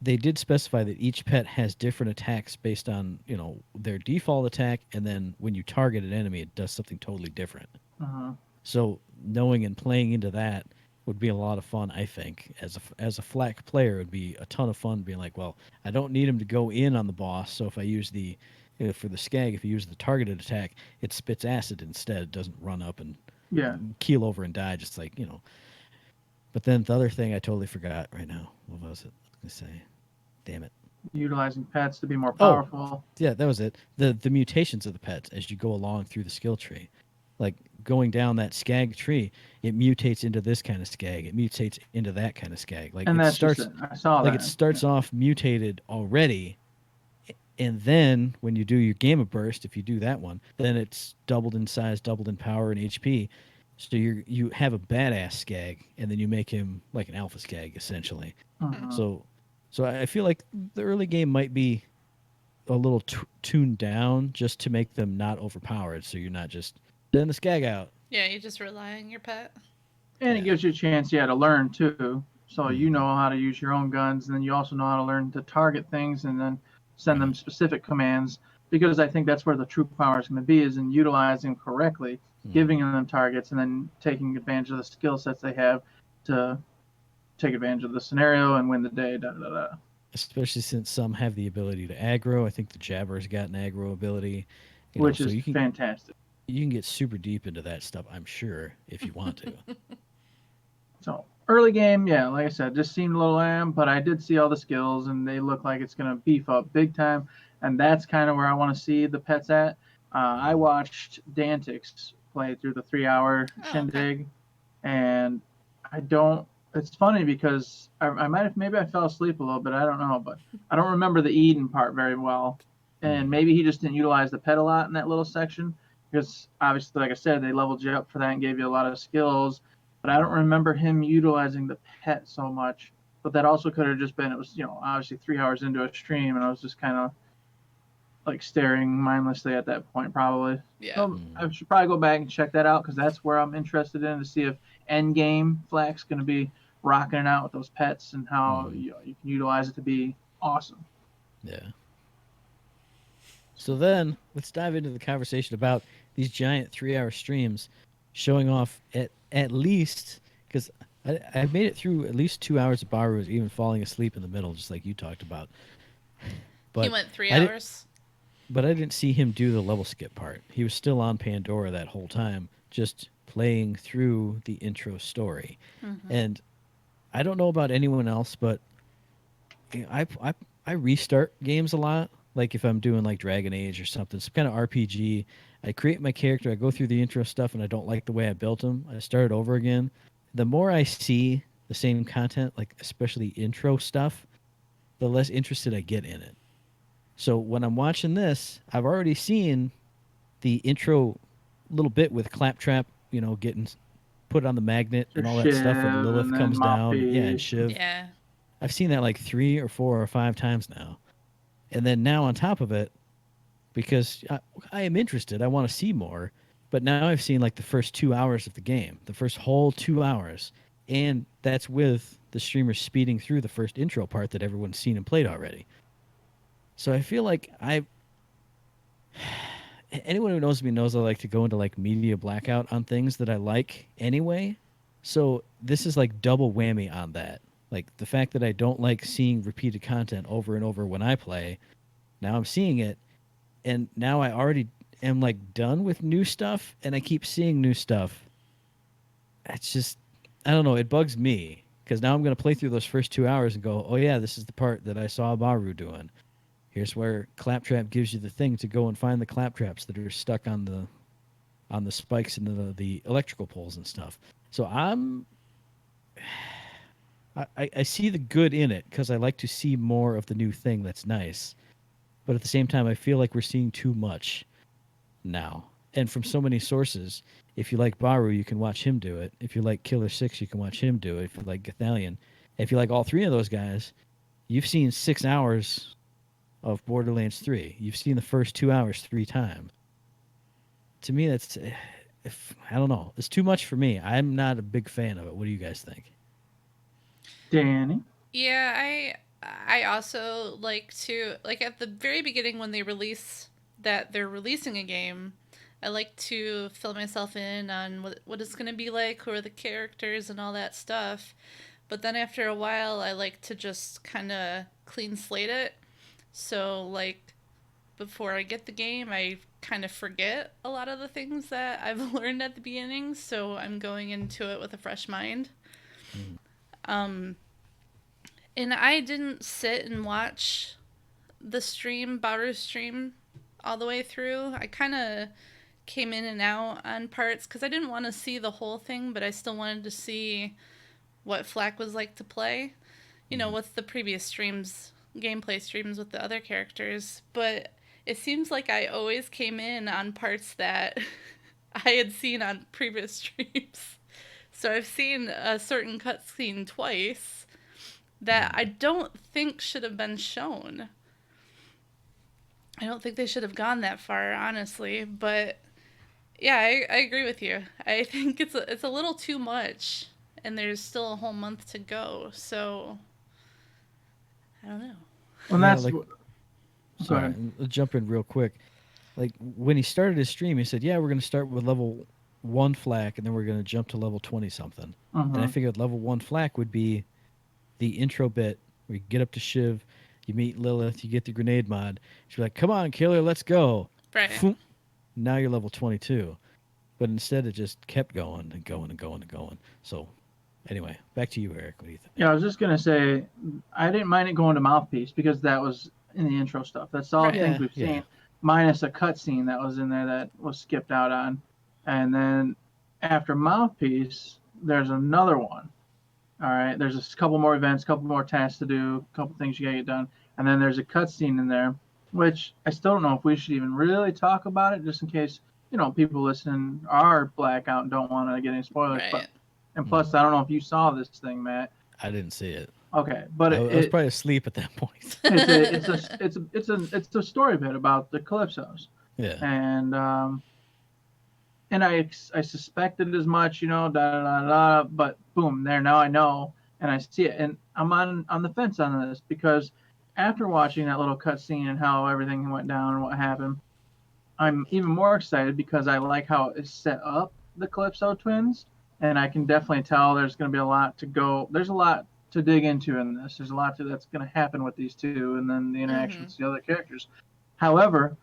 they did specify that each pet has different attacks based on their default attack, and then when you target an enemy, it does something totally different. So knowing and playing into that would be a lot of fun. I think as a Flack player, it would be a ton of fun being like, well, I don't need him to go in on the boss, so if I use the for the skag, if you use the targeted attack, it spits acid instead. It doesn't run up and keel over and die, just like But then the other thing I totally forgot right now. What was it I was gonna say? Damn it. Utilizing pets to be more powerful. Yeah, that was it. The mutations of the pets as you go along through the skill tree. Like going down that skag tree, it mutates into this kind of skag. It mutates into that kind of skag. Like and it that's starts just it. I saw like that. it starts off mutated already. And then when you do your Gamma Burst, if you do that one, then it's doubled in size, doubled in power and HP. So you have a badass skag, and then you make him like an alpha skag essentially. So I feel like the early game might be a little tuned down just to make them not overpowered. So you're not just sending the skag out. Yeah, you just rely on your pet. And it gives you a chance, to learn too. So you know how to use your own guns, and then you also know how to learn to target things, and then send them specific commands. Because I think that's where the true power is going to be, is in utilizing correctly, giving them targets, and then taking advantage of the skill sets they have to take advantage of the scenario and win the day. Especially since some have the ability to aggro. I think the Jabber's got an aggro ability, which is fantastic. You can get super deep into that stuff, I'm sure, if you want to. So early game, like I said, just seemed a little lamb, but I did see all the skills, and they look like it's going to beef up big time, and that's kind of where I want to see the pets at. I watched Dantix play through the 3-hour shindig, and it's funny because I might have, maybe I fell asleep a little bit, I don't know, but I don't remember the Eden part very well, and maybe he just didn't utilize the pet a lot in that little section, because obviously, like I said, they leveled you up for that and gave you a lot of skills. But I don't remember him utilizing the pet so much. But that also could have just been, it was, obviously 3 hours into a stream, and I was just kind of like staring mindlessly at that point, probably. Yeah. So I should probably go back and check that out, because that's where I'm interested in, to see if endgame Flack's going to be rocking it out with those pets, and how you can utilize it to be awesome. Yeah. So then let's dive into the conversation about these giant 3-hour streams showing off at least, because I made it through at least 2 hours of Baru's, even falling asleep in the middle, just like you talked about. But he went 3 hours. But I didn't see him do the level skip part. He was still on Pandora that whole time, just playing through the intro story. And I don't know about anyone else, but I restart games a lot. Like if I'm doing like Dragon Age or something, some kind of RPG, I create my character, I go through the intro stuff, and I don't like the way I built him. I start it over again. The more I see the same content, like especially intro stuff, the less interested I get in it. So when I'm watching this, I've already seen the intro little bit with Claptrap, getting put on the magnet and all that stuff when Lilith comes down. Yeah, and Shiv. Yeah. I've seen that like 3 or 4 or 5 times now. And then now on top of it, because I am interested, I want to see more, But now I've seen like the first 2 hours of the game, the first whole 2 hours, and that's with the streamer speeding through the first intro part that everyone's seen and played already. So I feel like anyone who knows me knows I like to go into like media blackout on things that I like anyway. So this is like double whammy on that. Like the fact that I don't like seeing repeated content over and over when I play. Now I'm seeing it, and now I already am like done with new stuff, and I keep seeing new stuff. It's just, I don't know. It bugs me because now I'm gonna play through those first 2 hours and go, oh yeah, this is the part that I saw Baru doing. Here's where Claptrap gives you the thing to go and find the claptraps that are stuck on the spikes and the electrical poles and stuff. So I see the good in it because I like to see more of the new thing that's nice. But at the same time, I feel like we're seeing too much now. And from so many sources, if you like Baru, you can watch him do it. If you like Killer 6, you can watch him do it. If you like Gathalion, if you like all three of those guys, you've seen 6 hours of Borderlands 3. You've seen the first 2 hours 3 times. To me, that's, I don't know. It's too much for me. I'm not a big fan of it. What do you guys think? Danny? Yeah, I also like to, like, at the very beginning when they release that they're releasing a game, I like to fill myself in on what it's going to be like, who are the characters and all that stuff. But then after a while, I like to just kind of clean slate it. So, like, before I get the game, I kind of forget a lot of the things that I've learned at the beginning. So I'm going into it with a fresh mind. And I didn't sit and watch the stream, Baru's stream, all the way through. I kind of came in and out on parts because I didn't want to see the whole thing, but I still wanted to see what Flack was like to play. You know, with the previous streams, gameplay streams with the other characters. But it seems like I always came in on parts that I had seen on previous streams. So I've seen a certain cutscene twice that I don't think should have been shown. I don't think they should have gone that far, honestly. But yeah, I agree with you. I think it's a little too much, and there's still a whole month to go. So I don't know. Well, Yeah, that's like- go Sorry, ahead. I'll jump in real quick. Like when he started his stream, he said, "Yeah, we're going to start with level 1 flak, and then we're going to jump to level 20 something." And I figured level 1 flak would be the intro bit where you get up to Shiv, you meet Lilith, you get the grenade mod. She's like, "Come on, killer, let's go." Right. Phoom. Now you're level 22. But instead, it just kept going and going and going and going. So, anyway, back to you, Eric. What do you think? Yeah, I was just gonna say I didn't mind it going to Mouthpiece because that was in the intro stuff. That's all Right. the things Yeah, we've yeah. seen, minus a cutscene that was in there that was skipped out on. And then after Mouthpiece, there's another one. All right, there's a couple more events, couple more tasks to do, a couple things you gotta get done, and then there's a cutscene in there, which I still don't know if we should even really talk about it, just in case people listening are blackout and don't want to get any spoilers. Right. But and plus, I don't know if you saw this thing, Matt. I didn't see it. Okay, but I was probably asleep at that point. it's a story bit about the Calypsos, Yeah. and I suspected as much, da da da da, but boom, there now I know and I see it, and I'm on the fence on this because after watching that little cutscene and how everything went down and what happened, I'm even more excited because I like how it's set up the Calypso twins, and I can definitely tell there's going to be a lot to go. There's a lot to dig into in this. There's a lot that's going to happen with these two, and then the interactions with the other characters. However,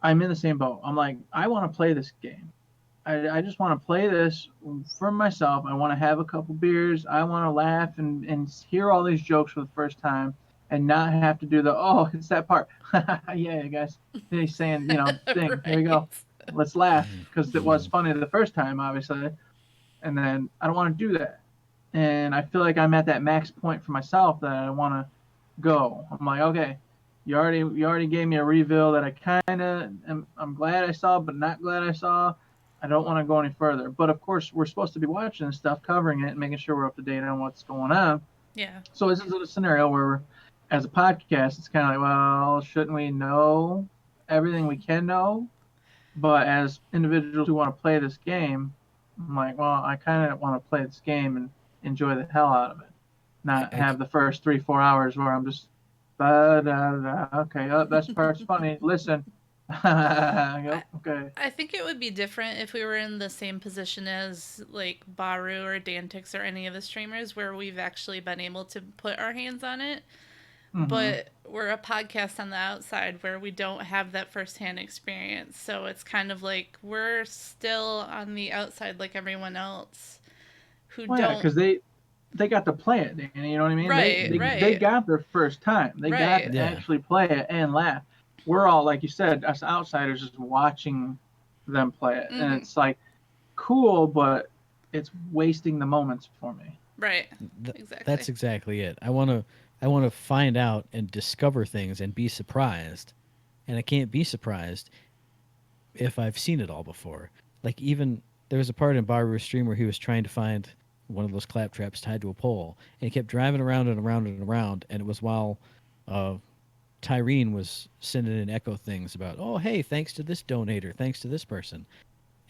I'm in the same boat. I'm like, I want to play this game. I just want to play this for myself. I want to have a couple beers. I want to laugh and hear all these jokes for the first time and not have to do it's that part. Yeah, guys. He's saying, thing. Right. Here we go. Let's laugh because it was funny the first time, obviously. And then I don't want to do that. And I feel like I'm at that max point for myself that I want to go. I'm like, okay, you already gave me a reveal that I I'm glad I saw, but not glad I saw. I don't want to go any further. But of course, we're supposed to be watching this stuff, covering it, and making sure we're up to date on what's going on. Yeah. So this is a scenario where, as a podcast, it's kind of like, well, shouldn't we know everything we can know? But as individuals who want to play this game, I'm like, well, I kind of want to play this game and enjoy the hell out of it, not I have the first 3-4 hours where I'm just, da, da, da, okay, oh, this part's funny. Listen, I, yep, okay. I think it would be different if we were in the same position as like Baru or Dantix or any of the streamers where we've actually been able to put our hands on it. Mm-hmm. But we're a podcast on the outside where we don't have that firsthand experience. So it's kind of like we're still on the outside like everyone else who Well, yeah, don't. because they got to play it, Danny. You know what I mean? They, Right, they they right, got their first time. They got right. to yeah. actually play it and laugh. We're all, like you said, us outsiders just watching them play it, and Hmm. it's like cool, but it's wasting the moments for me. Right. That's Exactly. exactly it. I want to find out and discover things and be surprised. And I can't be surprised if I've seen it all before. Like even there was a part in Baru's stream where he was trying to find one of those clap traps tied to a pole, and he kept driving around and around and around. And it was while uh, Tyrene was sending in echo things about, oh hey, thanks to this donator, thanks to this person,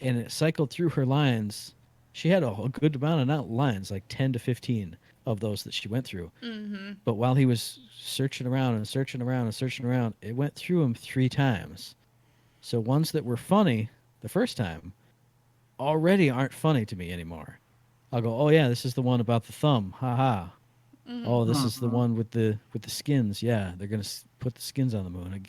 and it cycled through her lines. She had a good amount of not lines, like 10 to 15 of those that she went through. Mm-hmm. But while he was searching around and searching around and searching around, it went through him 3 times. So ones that were funny the first time already aren't funny to me anymore. I'll go, oh yeah, this is the one about the thumb, haha. Mm-hmm. Oh, this is the Mm-hmm. one with the skins. Yeah, they're gonna put the skins on the moon.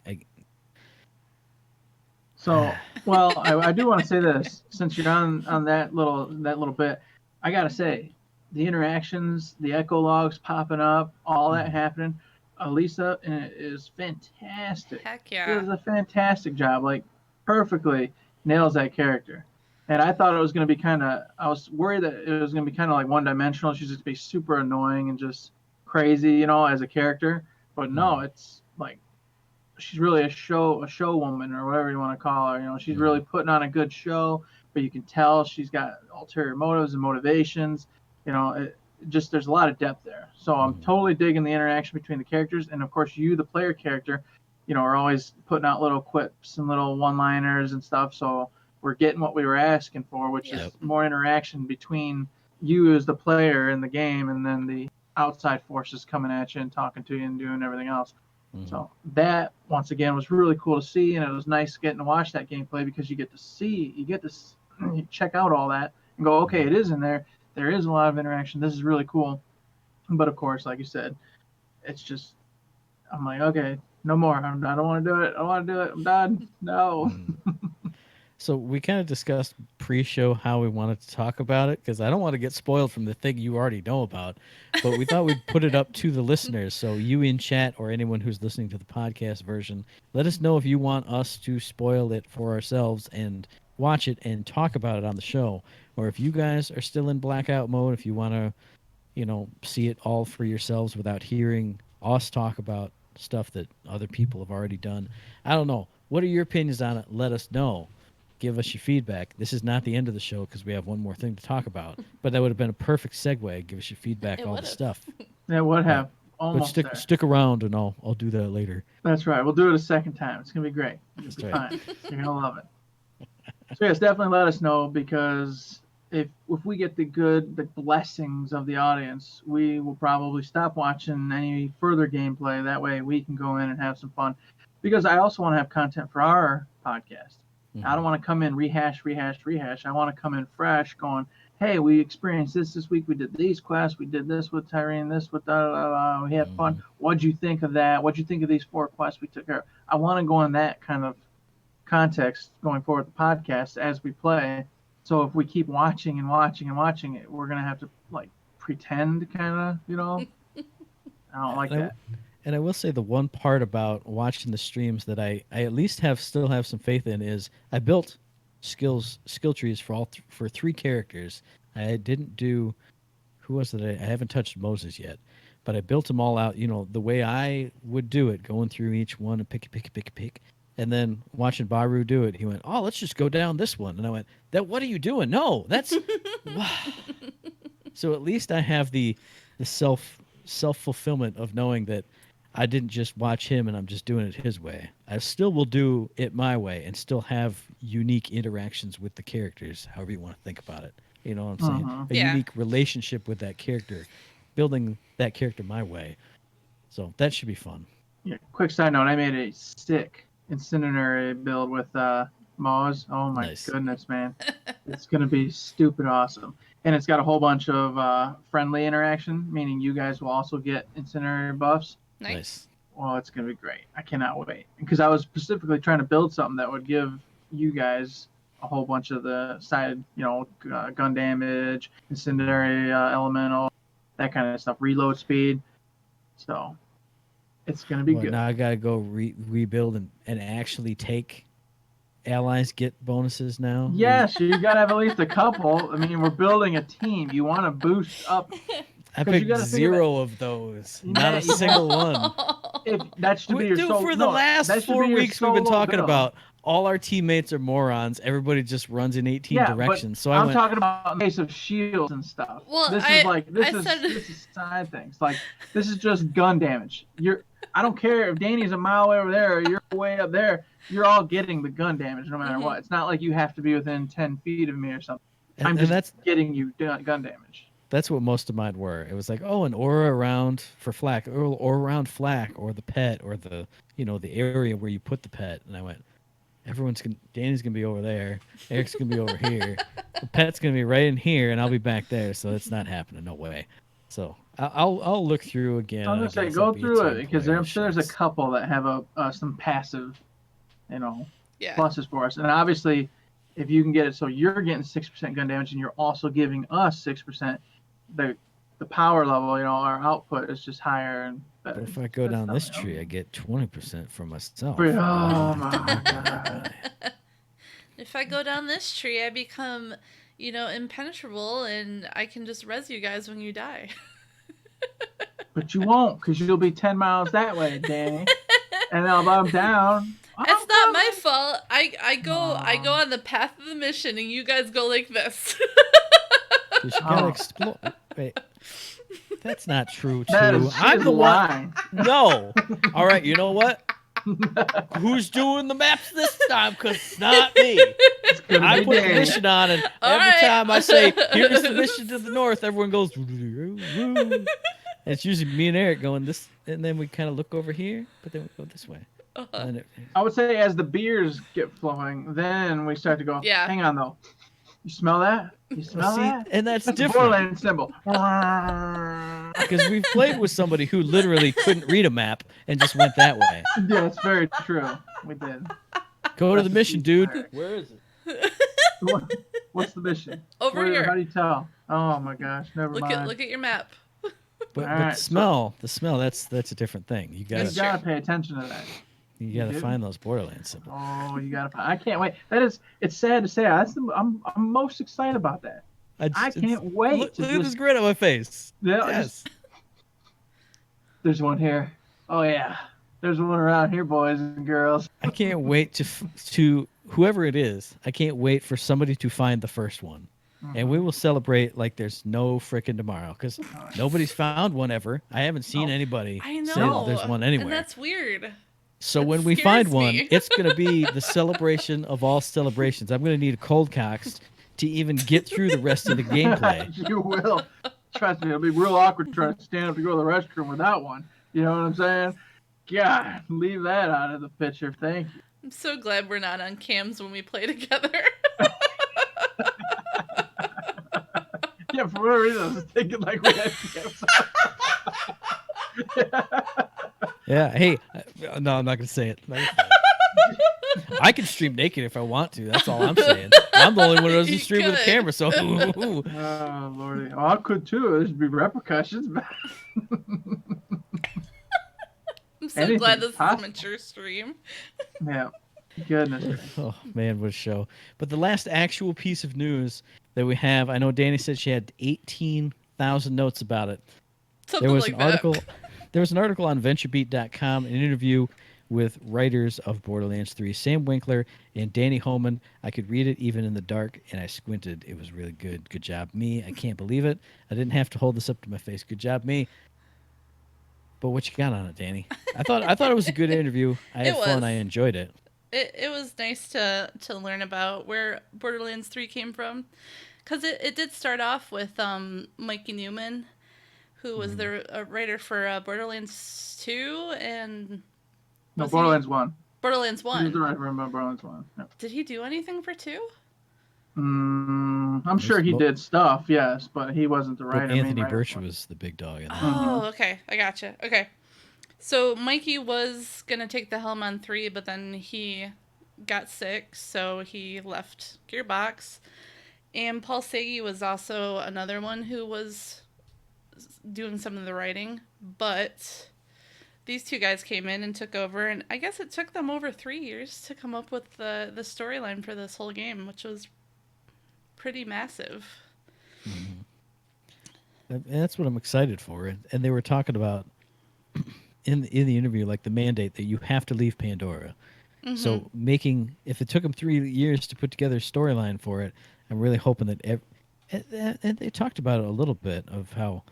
So, well, I do want to say this since you're on that little bit. I gotta say, the interactions, the echo logs popping up, all that Mhm. happening. Elisa is fantastic. Heck She yeah. does a fantastic job, like perfectly nails that character. And I thought it was going to be kind of, I was worried that it was going to be kind of like one dimensional. She's just be super annoying and just crazy, as a character. But no, Mhm. it's like she's really a show woman or whatever you want to call her. She's really Mhm. putting on a good show, but you can tell she's got ulterior motives and motivations. Just there's a lot of depth there. So I'm Mhm. totally digging the interaction between the characters, and of course you, the player character, are always putting out little quips and little one-liners and stuff. So we're getting what we were asking for, which Yep. Yep. is more interaction between you as the player in the game and then the outside forces coming at you and talking to you and doing everything else. Mhm. So that once again was really cool to see, and it was nice getting to watch that gameplay because you get to check out all that and go, okay, Mhm. it is in there. There is a lot of interaction. This is really cool. But of course, like you said, it's just I'm like, okay, no more. I don't want to do it. I don't want to do it. I'm done. No. Mhm. So we kind of discussed pre-show how we wanted to talk about it because I don't want to get spoiled from the thing you already know about, but we thought we'd put it up to the listeners. So you in chat or anyone who's listening to the podcast version, let us know if you want us to spoil it for ourselves and watch it and talk about it on the show, or if you guys are still in blackout mode, if you want to, see it all for yourselves without hearing us talk about stuff that other people have already done. I don't know. What are your opinions on it? Let us know. Give us your feedback. This is not the end of the show because we have one more thing to talk about. But that would have been a perfect segue. Give us your feedback, It all would the have. stuff. Yeah, would But have but almost stick there. stick around and I'll do that later. That's right. We'll do it a second time. It's gonna be great. You'll That's be right. fine. You're gonna love it. So yes, definitely let us know because if we get the blessings of the audience, we will probably stop watching any further gameplay. That way we can go in and have some fun. Because I also want to have content for our podcast. I Hmm. don't want to come in rehash, rehash, rehash. I want to come in fresh, going, hey, we experienced this week. We did these quests. We did this with Tyrene. This with da da da. We had fun. Hmm. What'd you think of that? What'd you think of these 4 quests we took care of? I want to go in that kind of context going forward with the podcast as we play. So if we keep watching and watching and watching it, we're gonna have to like pretend kind of. I don't like And that. and I will say the one part about watching the streams that I at least still have some faith in is I built skill trees for for 3 characters. I didn't do who was it? I haven't touched Moses yet, but I built them all out. The way I would do it, going through each one and pick, and then watching Baru do it. He went, "Oh, let's just go down this one," and I went, "That what are you doing? No, that's." So at least I have the self fulfillment of knowing that I didn't just watch him and I'm just doing it his way. I still will do it my way and still have unique interactions with the characters, however you want to think about it. You know what I'm saying? Mhm. A Yeah. unique relationship with that character, building that character my way. So that should be fun. Yeah, quick side note: I made a sick incinerary build with Moz. Oh my Nice. goodness, man! It's gonna be stupid awesome, and it's got a whole bunch of friendly interaction, meaning you guys will also get incinerary buffs. Nice. Well, it's gonna be great. I cannot wait because I was specifically trying to build something that would give you guys a whole bunch of the side, gun damage, incendiary elemental, that kind of stuff, reload speed. So it's gonna be Well, good. now I gotta go rebuild and actually take allies get bonuses now. Yes, you gotta have at least a couple. I mean, we're building a team. You want to boost up. I 'cause you picked gotta think of 0 of those. Yeah, Not a you- single one. If that should be your Dude, solo. for the no, last that should 4 be your weeks we've been solo talking build. about all our teammates are morons. Everybody just runs in 18 Yeah, directions. So but I I'm went, talking about in case of shields and stuff. Well, this I- is like this I is said- this is side things. Like this is just gun damage. I don't care if Danny's a mile over there or you're way up there. You're all getting the gun damage no matter Mhm. what. It's not like you have to be within 10 feet of me or something. and, I'm and just that's getting you gun damage. that's what most of mine were. It was like, oh, an aura around for flak, or around flak, or the pet, or the the area where you put the pet. And I went, Danny's gonna be over there, Eric's gonna be over here, the pet's gonna be right in here, and I'll be back there. So it's not happening, no way. So I'll look through again. I'm I gonna say guess go I'll be a through it team because player, I'm sure there's a shucks. couple that have some passive, Yeah. pluses for us. And obviously, if you can get it so you're getting 6% gun damage and you're also giving us 6%, the power level, our output is just higher and better. But if I go That's down this something tree, I get 20% for myself. Oh my god. If I go down this tree, I become, impenetrable, and I can just res you guys when you die. But you won't, because you'll be 10 miles that way, Danny. And I'm down. It's not my fault. I go Aw. on the path of the mission, and you guys go like this. 'Cause you gotta Oh. explore. Wait, that's not true. That Too. is I'm the one. lying. No. All right. You know what? Who's doing the maps this time? Because it's not me. Gonna I be put the Danny. mission on, and All every right. time I say, "Here's the mission to the north," everyone goes. Woo. And it's usually me and Eric going this, and then we kind of look over here, but then we go this way. And it, I would say as the beers get flowing, then we start to go, Yeah. hang on though. You smell that? You smell see, that? and that's That's a different Borderlands symbol. because we've played with somebody who literally couldn't read a map and just went that way. Yeah, it's very true. We did. Go to the That's mission, a dude. ceasefire. Where is it? What's the mission? Over How here. do you tell? Oh my gosh, never Look mind. at your map. But Alright, the so- smell, that's a different thing. You You gotta That's gotta pay attention to that. you gotta do? find those Borderlands symbols. Oh, you gotta. I can't wait. It's sad to say. I'm most excited about that. I It's- can't wait. Look, to look at just- this grin on my face. Yeah, Yes. There's one here. Oh yeah. There's one around here, boys and girls. I can't wait to whoever it is. I can't wait for somebody to find the first one, and we will celebrate like there's no frickin' tomorrow because nobody's found one ever. I haven't seen Oh, I anybody say know. that there's one And anywhere. that's weird. So that when we scares find one, me. it's gonna be the celebration of all celebrations. I'm gonna need a cold cocks to even get through the rest of the gameplay. You will. Trust me, it'll be real awkward trying to stand up to go to the restroom without one. You know what I'm saying? God, leave that out of the picture. Thank you. I'm so glad we're not on cams when we play together. Yeah, for whatever reason, I was thinking like we had Yeah. Hey, no, I'm not gonna say it. I can stream naked if I want to. That's all I'm saying. I'm the only one who doesn't You stream with a could. camera, so Oh, Lordy. Oh, I could too. There'd be repercussions. I'm so Anything's glad this is a possible. mature stream. Yeah. Goodness. oh man, what a show! But the last actual piece of news that we have, I know Danny said she had 18,000 notes about it. Something There was like an that. article. There was an article on VentureBeat.com, an interview with writers of Borderlands 3, Sam Winkler and Danny Homan. I could read it even in the dark, and I squinted. It was really good. Good job, me. I can't believe it. I didn't have to hold this up to my face. Good job, me. But what you got on it, Danny? I thought it was a good interview. I had It fun. was. I enjoyed it. It was nice to learn about where Borderlands 3 came from, because it did start off with Mikey Newman, who was the writer for Borderlands 2 and No, was Borderlands 1. Borderlands He was the 1. writer of Borderlands 1. Yeah. Did he do anything for 2? I'm sure he did stuff, yes, but he wasn't the But writer. Anthony main writer Birch for it. was the big dog in that. Oh, okay. I gotcha. Okay. So Mikey was going to take the helm on 3, but then he got sick, so he left Gearbox. And Paul Sagi was also another one who was doing some of the writing, but these two guys came in and took over, and I guess it took them over 3 years to come up with the storyline for this whole game, which was pretty massive. And that's what I'm excited for. And they were talking about in the interview, like the mandate that you have to leave Pandora. So if it took them 3 years to put together a storyline for it, I'm really hoping that and they talked about it a little bit of how,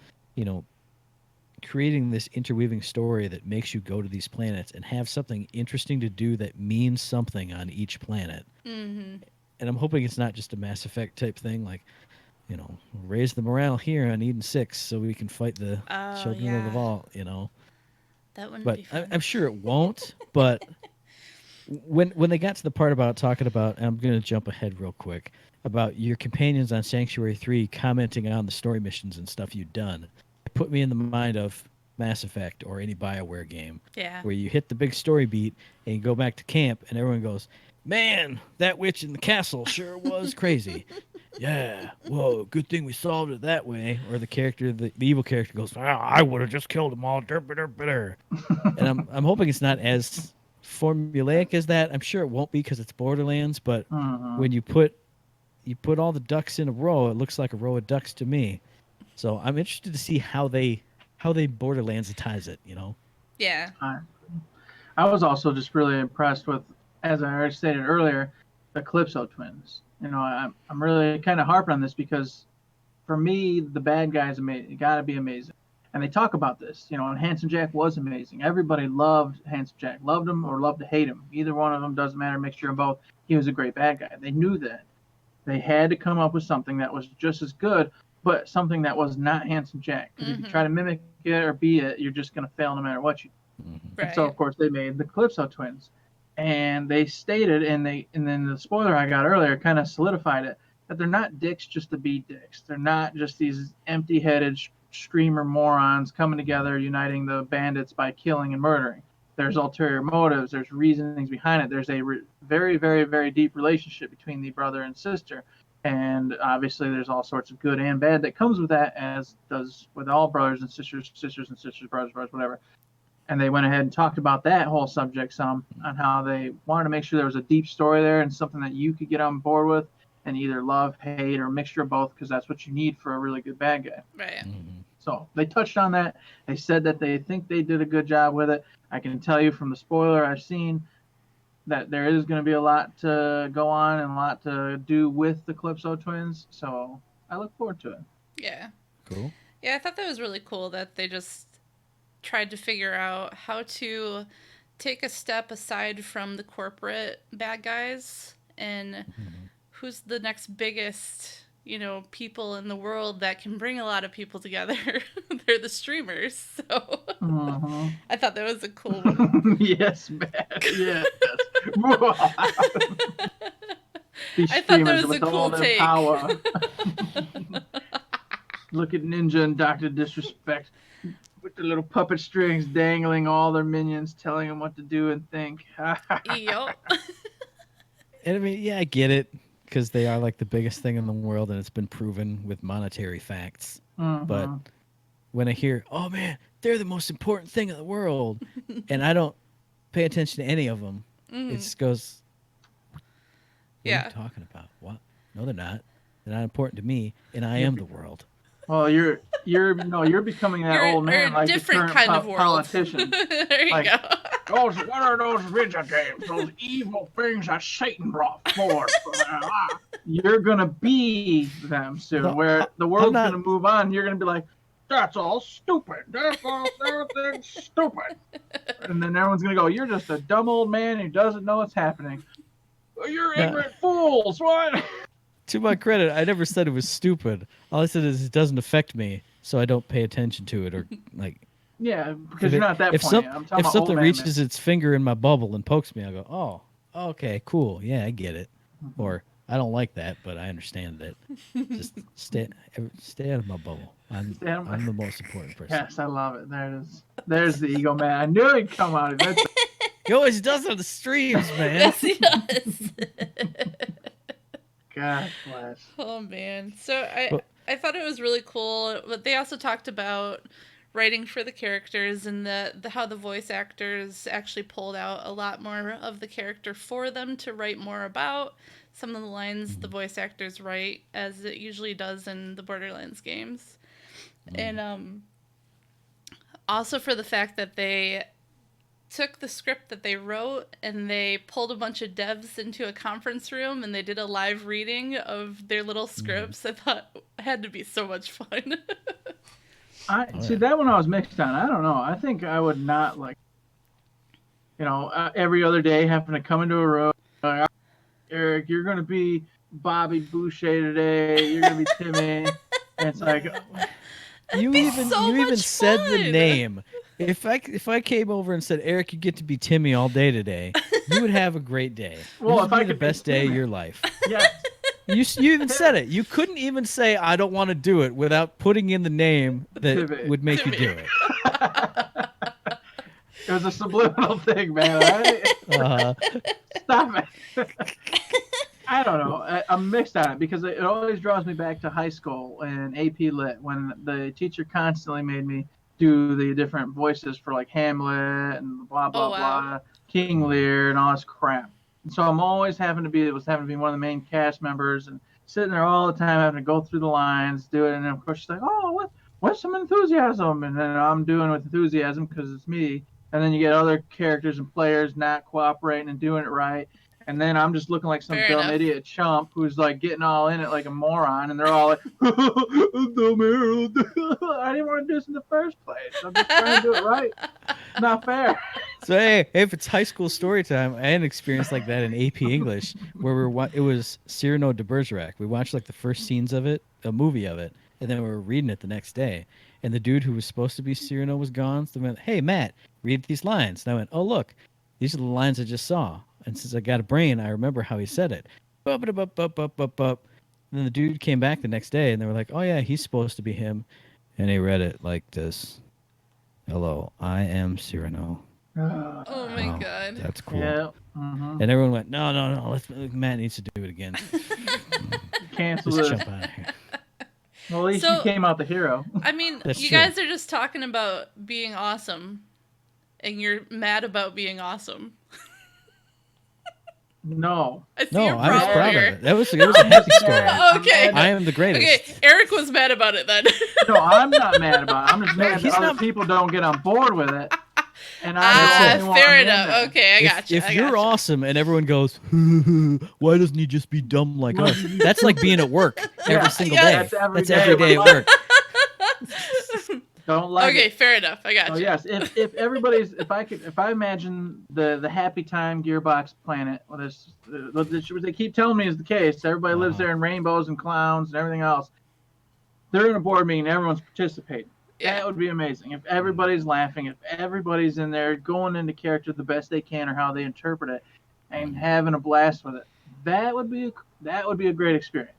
creating this interweaving story that makes you go to these planets and have something interesting to do that means something on each planet. And I'm hoping it's not just a Mass Effect type thing, like, raise the morale here on Eden 6 so we can fight the children of the vault, That wouldn't But be fun. I'm sure it won't. But when they got to the part about talking about, and I'm going to jump ahead real quick, about your companions on Sanctuary 3 commenting on the story missions and stuff you've done, it put me in the mind of Mass Effect or any BioWare game. Yeah. Where you hit the big story beat and you go back to camp and everyone goes, man, that witch in the castle sure was crazy. Yeah, whoa, good thing we solved it that way. Or the evil character goes, I would have just killed them all. And I'm hoping it's not as formulaic as that. I'm sure it won't be because it's Borderlands, but when you put all the ducks in a row, it looks like a row of ducks to me. So I'm interested to see how they Borderlands-atize it, Yeah. I was also just really impressed with, as I already stated earlier, the Calypso twins. I'm really kind of harping on this because, for me, the bad guy's amazing. Got to be amazing. And they talk about this, and Handsome Jack was amazing. Everybody loved Handsome Jack, loved him or loved to hate him. Either one of them, doesn't matter, mixture of both. He was a great bad guy. They knew that. They had to come up with something that was just as good, but something that was not Handsome Jack. Because if you try to mimic it or be it, you're just going to fail no matter what you do. Right. And so, of course, they made the Calypso twins. And they stated, and then the spoiler I got earlier kind of solidified it, that they're not dicks just to be dicks. They're not just these empty-headed screamer morons coming together, uniting the bandits by killing and murdering. There's ulterior motives. There's reasonings behind it. There's a very, very, very deep relationship between the brother and sister. And obviously there's all sorts of good and bad that comes with that, as does with all brothers and sisters, brothers, whatever. And they went ahead and talked about that whole subject some, on how they wanted to make sure there was a deep story there and something that you could get on board with and either love, hate, or a mixture of both, because that's what you need for a really good bad guy. Right. So they touched on that. They said that they think they did a good job with it. I can tell you from the spoiler I've seen that there is going to be a lot to go on and a lot to do with the Calypso twins. So I look forward to it. Yeah. Cool. Yeah, I thought that was really cool that they just tried to figure out how to take a step aside from the corporate bad guys and who's the next biggest, people in the world that can bring a lot of people together. They're the streamers. So I thought that was a cool one. Yes, man. Yes. These I thought that streamers was a with cool all their take. power. Look at Ninja and Dr. Disrespect with the little puppet strings dangling all their minions, telling them what to do and think. Yup. And I mean, yeah, I get it, because they are like the biggest thing in the world, and it's been proven with monetary facts. But when I hear, oh man, they're the most important thing in the world, and I don't pay attention to any of them, it just goes, what are you talking about? What? No, they're not. They're not important to me, and I am the world. Well, you're becoming that You're old man, a like different the current kind of world. politician. There you Like, go. what are those video games? Those evil things that Satan brought forth. You're gonna be them soon. No, where the world's not- gonna move on. You're gonna be like, That's all stupid. That's all everything's stupid. And then everyone's gonna go, you're just a dumb old man who doesn't know what's happening. You're ignorant fools. What? To my credit, I never said it was stupid. All I said is it doesn't affect me, so I don't pay attention to it or like. Yeah, because you're not that if point. I'm talking if about something old reaches anime. its finger in my bubble and pokes me, I go, oh, okay, cool, yeah, I get it. Or I don't like that, but I understand it. Just stay out of my bubble. I'm the most important person. Yes, I love it. There it is. There's the ego man. I knew he'd come out eventually. He always does on the streams, man. Yes, he does. God bless. Oh man. So I thought it was really cool, but they also talked about writing for the characters and the how the voice actors actually pulled out a lot more of the character for them to write more about. Some of the lines the voice actors write, as it usually does in the Borderlands games. And also for the fact that they took the script that they wrote and they pulled a bunch of devs into a conference room and they did a live reading of their little scripts. I thought it had to be so much fun. See, that one I was mixed on. I don't know. I think I would not like, every other day having to come into a room. Like, Eric, you're going to be Bobby Boucher today. You're going to be Timmy. And it's like, you even said the fun. name. If I came over and said, Eric, you get to be Timmy all day today, you would have a great day. Well, This if would I be the could be best day of Timmy. your life. yes. You even said it. You couldn't even say I don't want to do it without putting in the name that Timmy. would make you do it. It was a subliminal thing, man. Uh, Stop it. I don't know. I'm mixed on it because it always draws me back to high school and AP Lit when the teacher constantly made me do the different voices for like Hamlet and blah blah Oh, wow. blah, King Lear and all this crap. And so I'm always having to be one of the main cast members and sitting there all the time having to go through the lines, do it, and then of course she's like, "Oh, what's some enthusiasm?" And then I'm doing with enthusiasm because it's me. And then you get other characters and players not cooperating and doing it right. And then I'm just looking like some Fair dumb enough. idiot chump who's like getting all in it like a moron. And they're all like, dumb Harold. I didn't want to do this in the first place. I'm just trying to do it right. Not fair. So hey, if it's high school story time, I had an experience like that in AP English where it was Cyrano de Bergerac. We watched like the first scenes of it, a movie of it, and then we were reading it the next day. And the dude who was supposed to be Cyrano was gone. So they went, "Hey Matt, read these lines." And I went, "Oh look, these are the lines I just saw." And since I got a brain, I remember how he said it. Bup, bup, bup, bup, bup, bup. And then the dude came back the next day, and they were like, "Oh yeah, he's supposed to be him," and he read it like this: "Hello, I am Cyrano." Oh my Wow, god. that's cool. Yeah. Mm-hmm. And everyone went, no, Matt needs to do it again. Cancel Just this. jump out of here. Well, at least So- you came out the hero. I mean, That's you true. guys are just talking about being awesome, and you're mad about being awesome. No. I see No, your I was problem proud here. of it. It was a happy story. Okay. I am the greatest. Okay, Eric was mad about it then. No, I'm not mad about it. I'm just mad he's that other not- people don't get on board with it. And That's I'm the only fair one in enough. there. Okay, I got you. If you're awesome and everyone goes, why doesn't he just be dumb like us? That's like being at work every Yeah. single Yeah. day. That's every That's day every of day my at work. Don't like Okay, it. fair enough. I got So you. yes, if everybody's if I imagine the happy time Gearbox planet, well, they keep telling me is the case. Everybody lives there in rainbows and clowns and everything else. They're in a board meeting, everyone's participating. Yeah. That would be amazing. If everybody's laughing, if everybody's in there going into character the best they can or how they interpret it, and having a blast with it, that would be a great experience.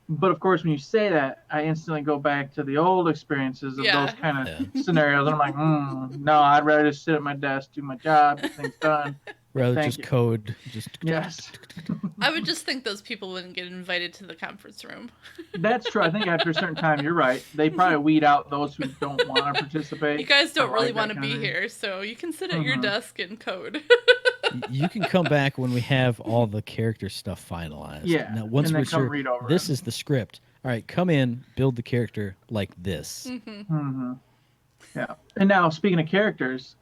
But of course, when you say that, I instantly go back to the old experiences of Yeah. those kind of scenarios. And I'm like, no, I'd rather just sit at my desk, do my job, get things done. Rather Thank just you. code. Just Yes, I would just think those people wouldn't get invited to the conference room. that's true. I think after a certain time, you're right. They probably weed out those who don't want to participate. You guys don't I really like that want to kind of be thing. here, so you can sit at your Mhm. desk and code. You can come back when we have all the character stuff finalized. Yeah, Now, once and then we're come sure read over this it. is the script. All right, come in, build the character like this. Mm-hmm. Yeah. And now, speaking of characters,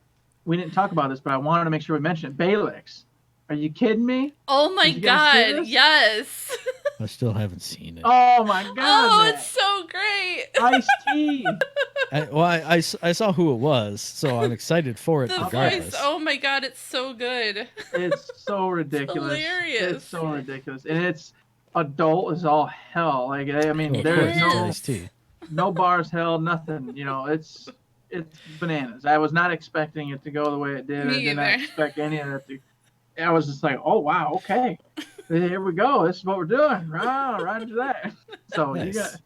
we didn't talk about this, but I wanted to make sure we mentioned it. Balix. Are you kidding me? Oh my Did you guys see god, this? yes. I still haven't seen it. Oh my God! Oh, Matt. it's so great. Ice-T. I saw who it was, so I'm excited for it The regardless. voice. Oh my God, it's so good. It's so ridiculous. hilarious. It's so ridiculous, and it's adult as all hell. Like I mean, Well, of there course, is it's no Ice-T. no bars held, nothing. You know, it's bananas. I was not expecting it to go the way it did. Me I did not either. expect any of it to. I was just like, oh wow, okay, here we go. This is what we're doing. Right into that. So Nice.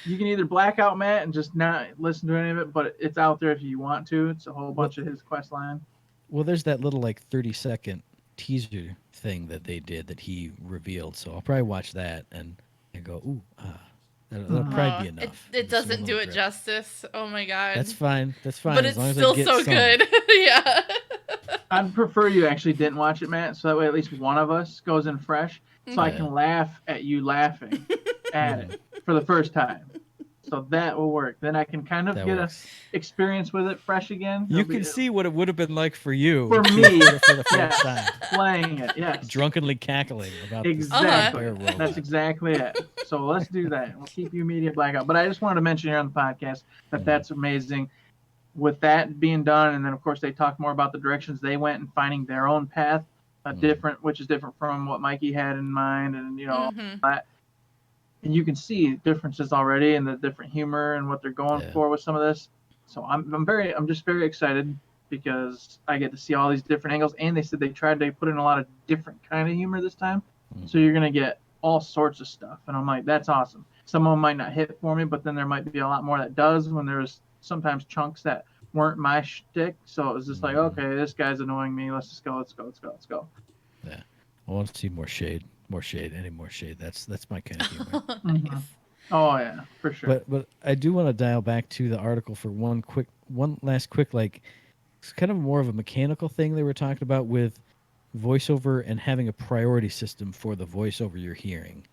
you can either black out Matt and just not listen to any of it, but it's out there if you want to. It's a whole bunch of his quest line. Well, there's that little like 30-second teaser thing that they did that he revealed, so I'll probably watch that and go, ooh, that'll probably be enough. It Just a doesn't do little it drip. justice. Oh my God. That's fine. That's fine. But as it's long as I still get so some. good. Yeah. I'd prefer you actually didn't watch it, Matt, so that way at least one of us goes in fresh, so I Yeah. can laugh at you laughing at it for the first time. So that will work. Then I can kind of That get works. a experience with it fresh again. You It'll be can see what it would have been like for you For me, for the first yes. time, playing it. Yes, drunkenly cackling about this exactly. entire world. That's exactly it. So let's do that. We'll keep you media blackout. But I just wanted to mention here on the podcast that that's amazing. With that being done, and then of course they talk more about the directions they went and finding their own path, different, which is different from what Mikey had in mind, and you know, that. And you can see differences already in the different humor and what they're going for with some of this. So I'm just very excited because I get to see all these different angles, and they said they tried to put in a lot of different kind of humor this time. So you're gonna get all sorts of stuff, and I'm like, that's awesome. Some of them might not hit for me, but then there might be a lot more that does when there's sometimes chunks that weren't my shtick. So it was just like, okay, this guy's annoying me. Let's just go. Let's go. Yeah, I want to see more shade, any more shade. That's my kind of humor. Nice. Oh yeah, for sure. But I do want to dial back to the article for one last quick, like it's kind of more of a mechanical thing they were talking about with voiceover and having a priority system for the voiceover you're hearing.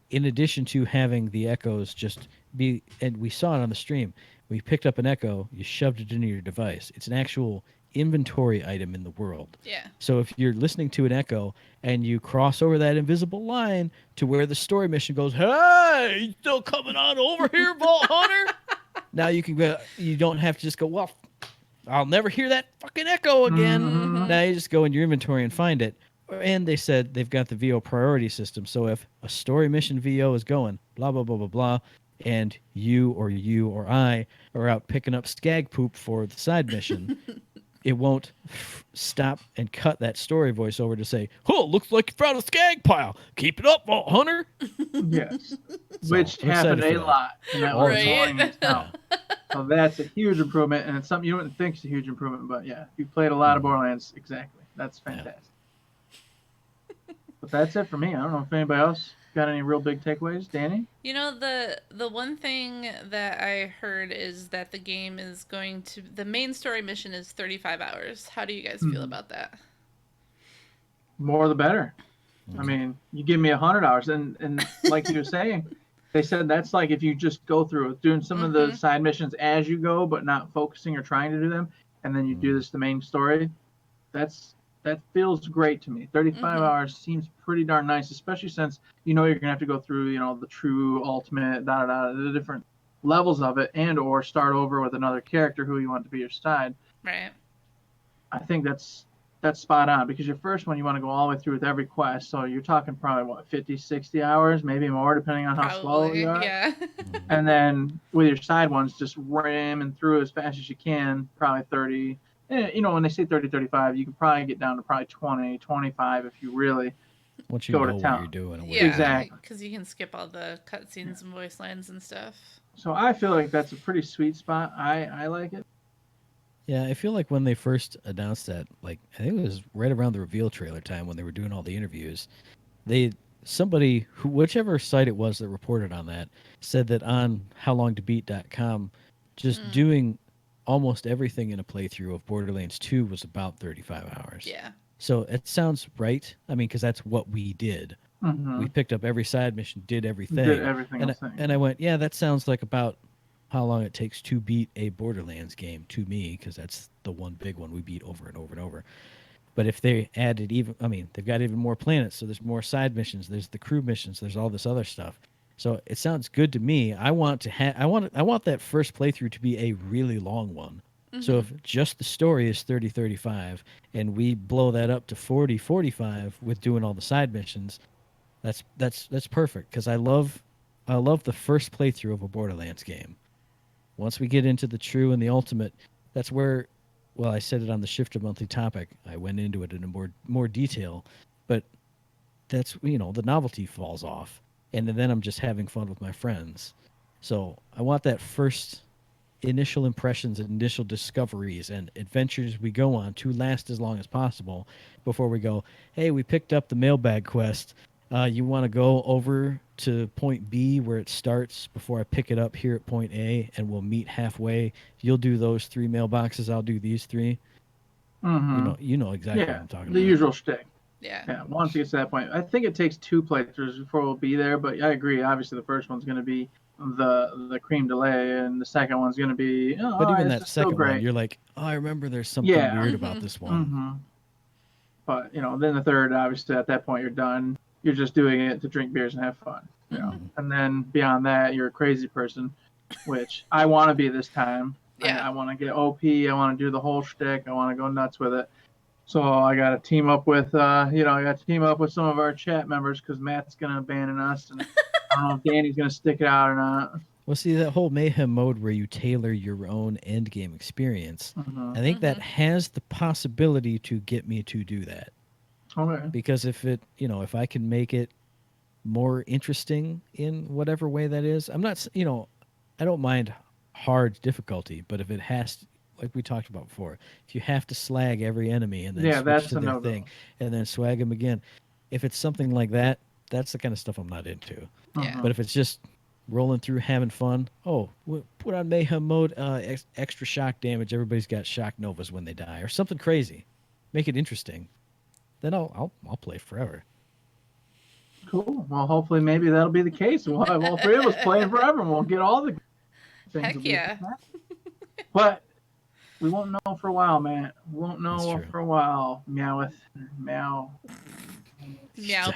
In addition to having the echoes just be, and we saw it on the stream, we picked up an echo, you shoved it into your device. It's an actual inventory item in the world. Yeah. So if you're listening to an echo and you cross over that invisible line to where the story mission goes, hey, you still coming on over here, Vault Hunter? Now you can go, you don't have to just go, well, I'll never hear that fucking echo again. Now you just go in your inventory and find it. And they said they've got the VO priority system. So if a story mission VO is going, blah, blah, blah, blah, blah, and you or I are out picking up skag poop for the side mission, it won't stop and cut that story voice over to say, oh, looks like you found a skag pile. Keep it up, Vault Hunter. Yes. So, Which I'm happened excited a for that. lot. And that All was the annoying time. as hell. So that's a huge improvement, and it's something you wouldn't think is a huge improvement, but yeah, if you played a lot of Borderlands, exactly. That's fantastic. But that's it for me. I don't know if anybody else got any real big takeaways. Danny? You know, the one thing that I heard is that the game is going to, the main story mission is 35 hours. How do you guys feel about that? More the better. I mean, you give me 100 hours, and like you were saying, they said that's like if you just go through doing some of the side missions as you go, but not focusing or trying to do them, and then you do the main story. That feels great to me. 35 hours seems pretty darn nice, especially since you know you're gonna have to go through, you know, the true ultimate, the different levels of it, and or start over with another character who you want to be your side. Right. I think that's spot on, because your first one you want to go all the way through with every quest, so you're talking probably what, 50, 60 hours, maybe more, depending on how slow you are. Yeah. And then with your side ones, just ramming through as fast as you can, probably 30. You know, when they say 30, 35, you can probably get down to probably 20, 25 if you really Once you go know to what town. you're doing. And Yeah. Exactly. Because you can skip all the cutscenes and voice lines and stuff. So I feel like that's a pretty sweet spot. I like it. Yeah, I feel like when they first announced that, like I think it was right around the reveal trailer time when they were doing all the interviews, somebody who, whichever site it was that reported on that, said that on howlongtobeat.com, just doing almost everything in a playthrough of Borderlands 2 was about 35 hours. Yeah. So it sounds right. I mean, because that's what we did. Mm-hmm. We picked up every side mission, did everything. Did everything and, else. and I went, yeah, that sounds like about how long it takes to beat a Borderlands game to me, because that's the one big one we beat over and over and over. But if they added even, I mean, they've got even more planets, so there's more side missions. There's the crew missions. There's all this other stuff. So it sounds good to me. I want that first playthrough to be a really long one. So if just the story is 30, 35, and we blow that up to 40, 45 with doing all the side missions, that's perfect. Because I love the first playthrough of a Borderlands game. Once we get into the true and the ultimate, that's where, well, I said it on the Shifter Monthly topic. I went into it in a more detail, but that's, the novelty falls off, and then I'm just having fun with my friends. So I want that first initial impressions and initial discoveries and adventures we go on to last as long as possible before we go, hey, we picked up the mailbag quest. You want to go over to point B where it starts before I pick it up here at point A, and we'll meet halfway. You'll do those 3 mailboxes. I'll do these 3. You know exactly what I'm talking about. The usual shtick. Yeah. Once it gets to that point, I think it takes 2 playthroughs before we'll be there. But I agree. Obviously, the first one's going to be the cream delay, and the second one's going to be. But even that second one, you're like, oh, I remember there's something weird about this one. But then the third, obviously, at that point, you're done. You're just doing it to drink beers and have fun. And then beyond that, you're a crazy person, which I want to be this time. Yeah. I want to get OP. I want to do the whole shtick. I want to go nuts with it. So I got to team up with, I got to team up with some of our chat members because Matt's gonna abandon us, and I don't know if Danny's gonna stick it out or not. Well, see, that whole mayhem mode where you tailor your own end game experience, I think that has the possibility to get me to do that. Okay. Because if if I can make it more interesting in whatever way that is, I'm not, I don't mind hard difficulty, but if it has to, like we talked about before, if you have to slag every enemy and then switch to their thing and then swag them again, if it's something like that, that's the kind of stuff I'm not into. Yeah. But if it's just rolling through, having fun, put on mayhem mode, extra shock damage, everybody's got shock novas when they die, or something crazy, make it interesting, then I'll play forever. Cool. Well, hopefully, maybe that'll be the case. We'll have all 3 of us playing forever, and we'll get all the things. Heck yeah. But we won't know for a while, Matt. We won't know That's true. for a while. Meow. Meow,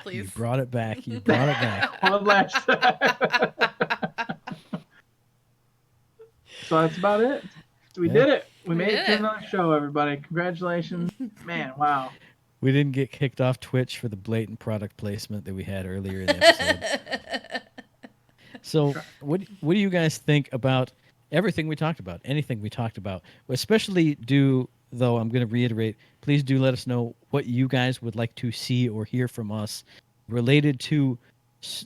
please. You brought it back. You brought it back. One last time. So that's about it. We did it. We made it to another show, everybody. Congratulations. Man, wow. We didn't get kicked off Twitch for the blatant product placement that we had earlier in the episode. So what do you guys think about everything we talked about, anything we talked about? Especially though I'm going to reiterate, please do let us know what you guys would like to see or hear from us related to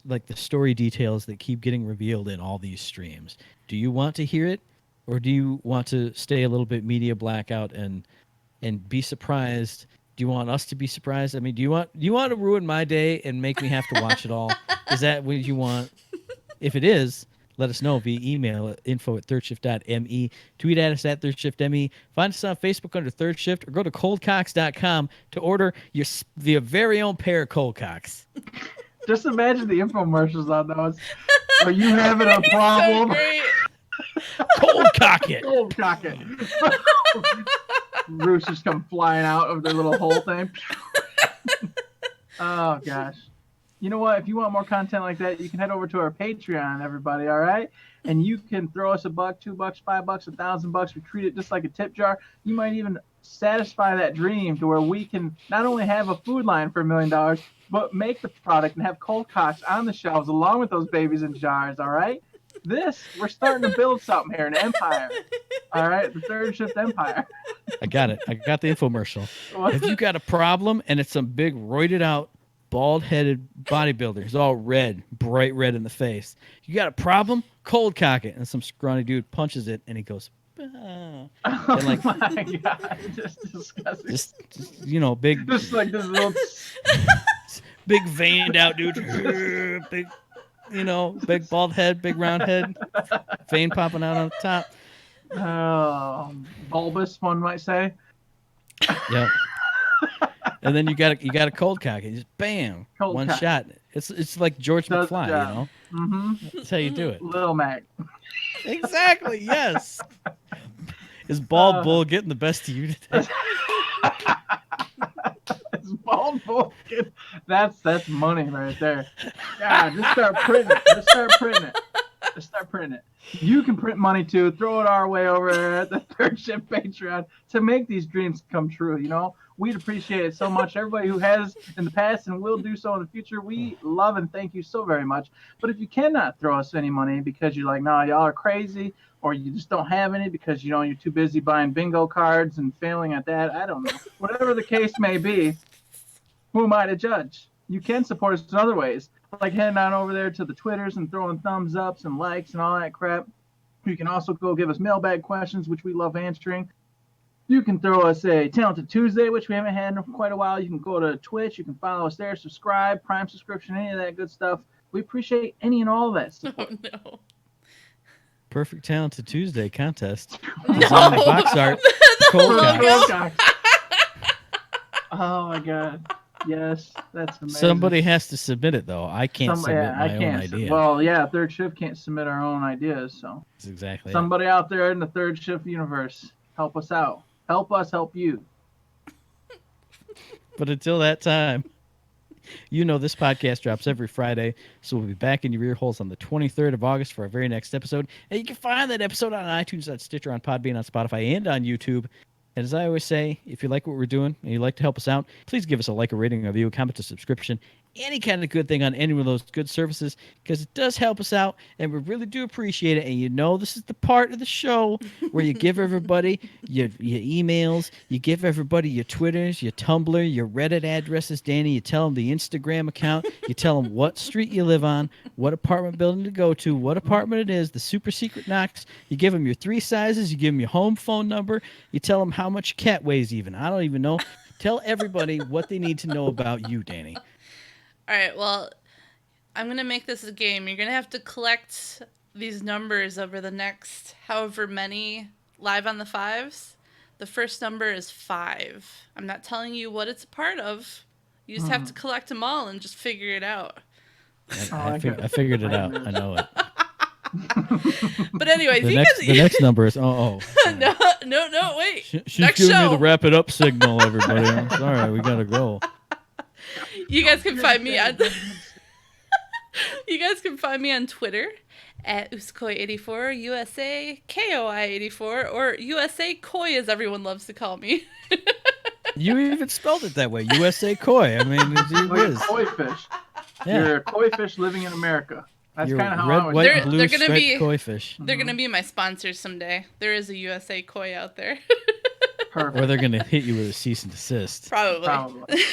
like the story details that keep getting revealed in all these streams. Do you want to hear it, or do you want to stay a little bit media blackout and be surprised? Do you want us to be surprised? I mean, do you want to ruin my day and make me have to watch it all? Is that what you want? If it is, let us know via email at info@thirdshift.me. Tweet at us at ThirdShiftME. Find us on Facebook under Third Shift, or go to coldcocks.com to order your very own pair of cold cocks. Just imagine the infomercials on those. Are you having a problem? So great. Cold cock it. Cold cock it. Roosters come flying out of their little hole thing. Oh, gosh. You know what? If you want more content like that, you can head over to our Patreon, everybody, all right? And you can throw us $1, $2, $5, $1,000. We treat it just like a tip jar. You might even satisfy that dream to where we can not only have a food line for $1 million, but make the product and have cold cocks on the shelves along with those babies in jars, all right? We're starting to build something here, an empire. All right, the Third Shift empire. I got it. I got the infomercial. If you got a problem and it's some big roided out, bald-headed bodybuilder, he's all red, bright red in the face. You got a problem? Cold cock it. And some scrawny dude punches it, and he goes, ah. Oh and my God, just disgusting. Just big, Just like this little. big veined out dude, big, big bald head, big round head, vein popping out on the top. Bulbous, one might say. Yep. And then you got a cold cock. And just bam, Cold one cock. shot. It's like George Does the McFly, job. Mm-hmm. That's how you do it. Little Mac. Exactly. Yes. Is Bald Bull getting the best of you today? Gold Vulcan. That's money right there. God, just start printing it. Just start printing it. Just start printing it. You can print money too. Throw it our way over there at the Third Shift Patreon to make these dreams come true. You know, we'd appreciate it so much. Everybody who has in the past and will do so in the future, we love and thank you so very much. But if you cannot throw us any money because you're like, nah, y'all are crazy, or you just don't have any because you know you're too busy buying bingo cards and failing at that, I don't know. Whatever the case may be, who am I to judge? You can support us in other ways, like heading on over there to the Twitters and throwing thumbs ups and likes and all that crap. You can also go give us mailbag questions, which we love answering. You can throw us a Talented Tuesday, which we haven't had in quite a while. You can go to Twitch. You can follow us there, subscribe, Prime subscription, any of that good stuff. We appreciate any and all of that support. Oh, no. Perfect Talented Tuesday contest. No. Design box art. Cold logo. Cox. Oh my God. Yes, that's amazing. Somebody has to submit it though. I can't submit my own idea. Well, yeah, Third Shift can't submit our own ideas, so That's exactly somebody out there in the Third Shift universe, help us out. Help us help you. But until that time, you know this podcast drops every Friday, so we'll be back in your ear holes on the 23rd of August for our very next episode. And you can find that episode on iTunes, on Stitcher, on Podbean, on Spotify, and on YouTube. And as I always say, if you like what we're doing and you'd like to help us out, please give us a like, a rating, a review, a comment, a subscription, any kind of good thing on any of those good services, because it does help us out, and we really do appreciate it. And you know this is the part of the show where you give everybody your emails, you give everybody your Twitters, your Tumblr, your Reddit addresses, Danny. You tell them the Instagram account. You tell them what street you live on, what apartment building to go to, what apartment it is, the super secret knocks. You give them your 3 sizes. You give them your home phone number. You tell them how much your cat weighs even. I don't even know. Tell everybody what they need to know about you, Danny. All right, well, I'm going to make this a game. You're going to have to collect these numbers over the next however many live on the fives. The first number is 5. I'm not telling you what it's a part of. You just have to collect them all and just figure it out. I figured it out. I know it. But anyways, the next number is no, wait. She's next giving show. me the wrap it up signal, everybody. I'm sorry, we gotta go. You guys can find me on Twitter at Uskoi84, USA KOI84, or USA Koi as everyone loves to call me. You even spelled it that way, USA Koi. I mean, it Like a is. koi fish. Yeah. You're a koi fish living in America. That's You're kind of how red, I was. white, They're- and blue they're gonna striped be- koi fish. They're going to be my sponsors someday. There is a USA Koi out there. Perfect. Or they're gonna hit you with a cease and desist. Probably.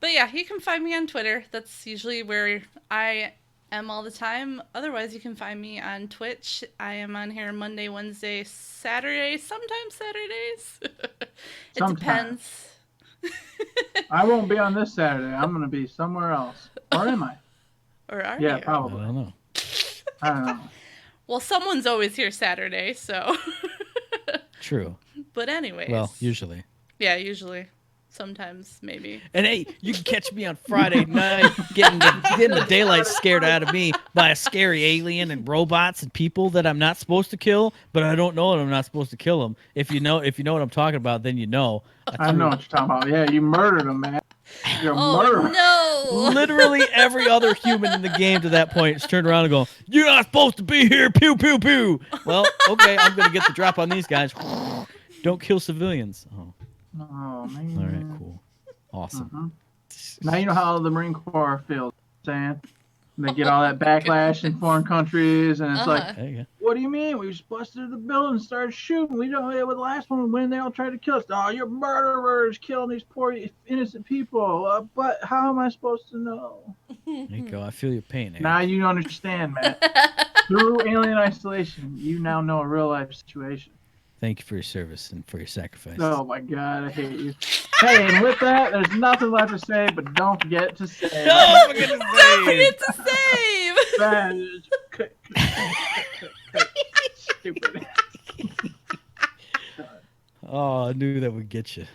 But yeah, you can find me on Twitter. That's usually where I am all the time. Otherwise, you can find me on Twitch. I am on here Monday, Wednesday, Saturday, sometimes Saturdays. It Sometimes. depends. I won't be on this Saturday. I'm going to be somewhere else. Or am I? Or are Yeah, you? I probably. don't know. I don't know. Well, someone's always here Saturday, so. True. But anyways. Well, usually. Yeah, usually. Sometimes, maybe. And hey, you can catch me on Friday night getting the daylight scared out of me by a scary alien and robots and people that I'm not supposed to kill, but I don't know that I'm not supposed to kill them. If you know what I'm talking about, then you know. I know what you're talking about. Yeah, you murdered him, man. You're a murderer. Oh, no! Literally every other human in the game to that point is turned around and go, "You're not supposed to be here, pew pew pew." Well, okay, I'm gonna get the drop on these guys. Don't kill civilians. Oh, Oh, man. all right, cool, awesome. Now you know how the Marine Corps feels, saying they get all that backlash in foreign countries, and it's like, There you go. what do you mean? We just busted the building and started shooting. We don't know what the last one when they all tried to kill us. Oh, you're murderers killing these poor innocent people. But how am I supposed to know? There you go. I feel your pain. Aaron. Now you understand, man. Through Alien Isolation, you now know a real life situation. Thank you for your service and for your sacrifice. Oh my God, I hate you. Hey, and with that, there's nothing left to say, but don't forget to save. Don't forget to Don't save. forget to save! That is stupid. Oh, I knew that would get you.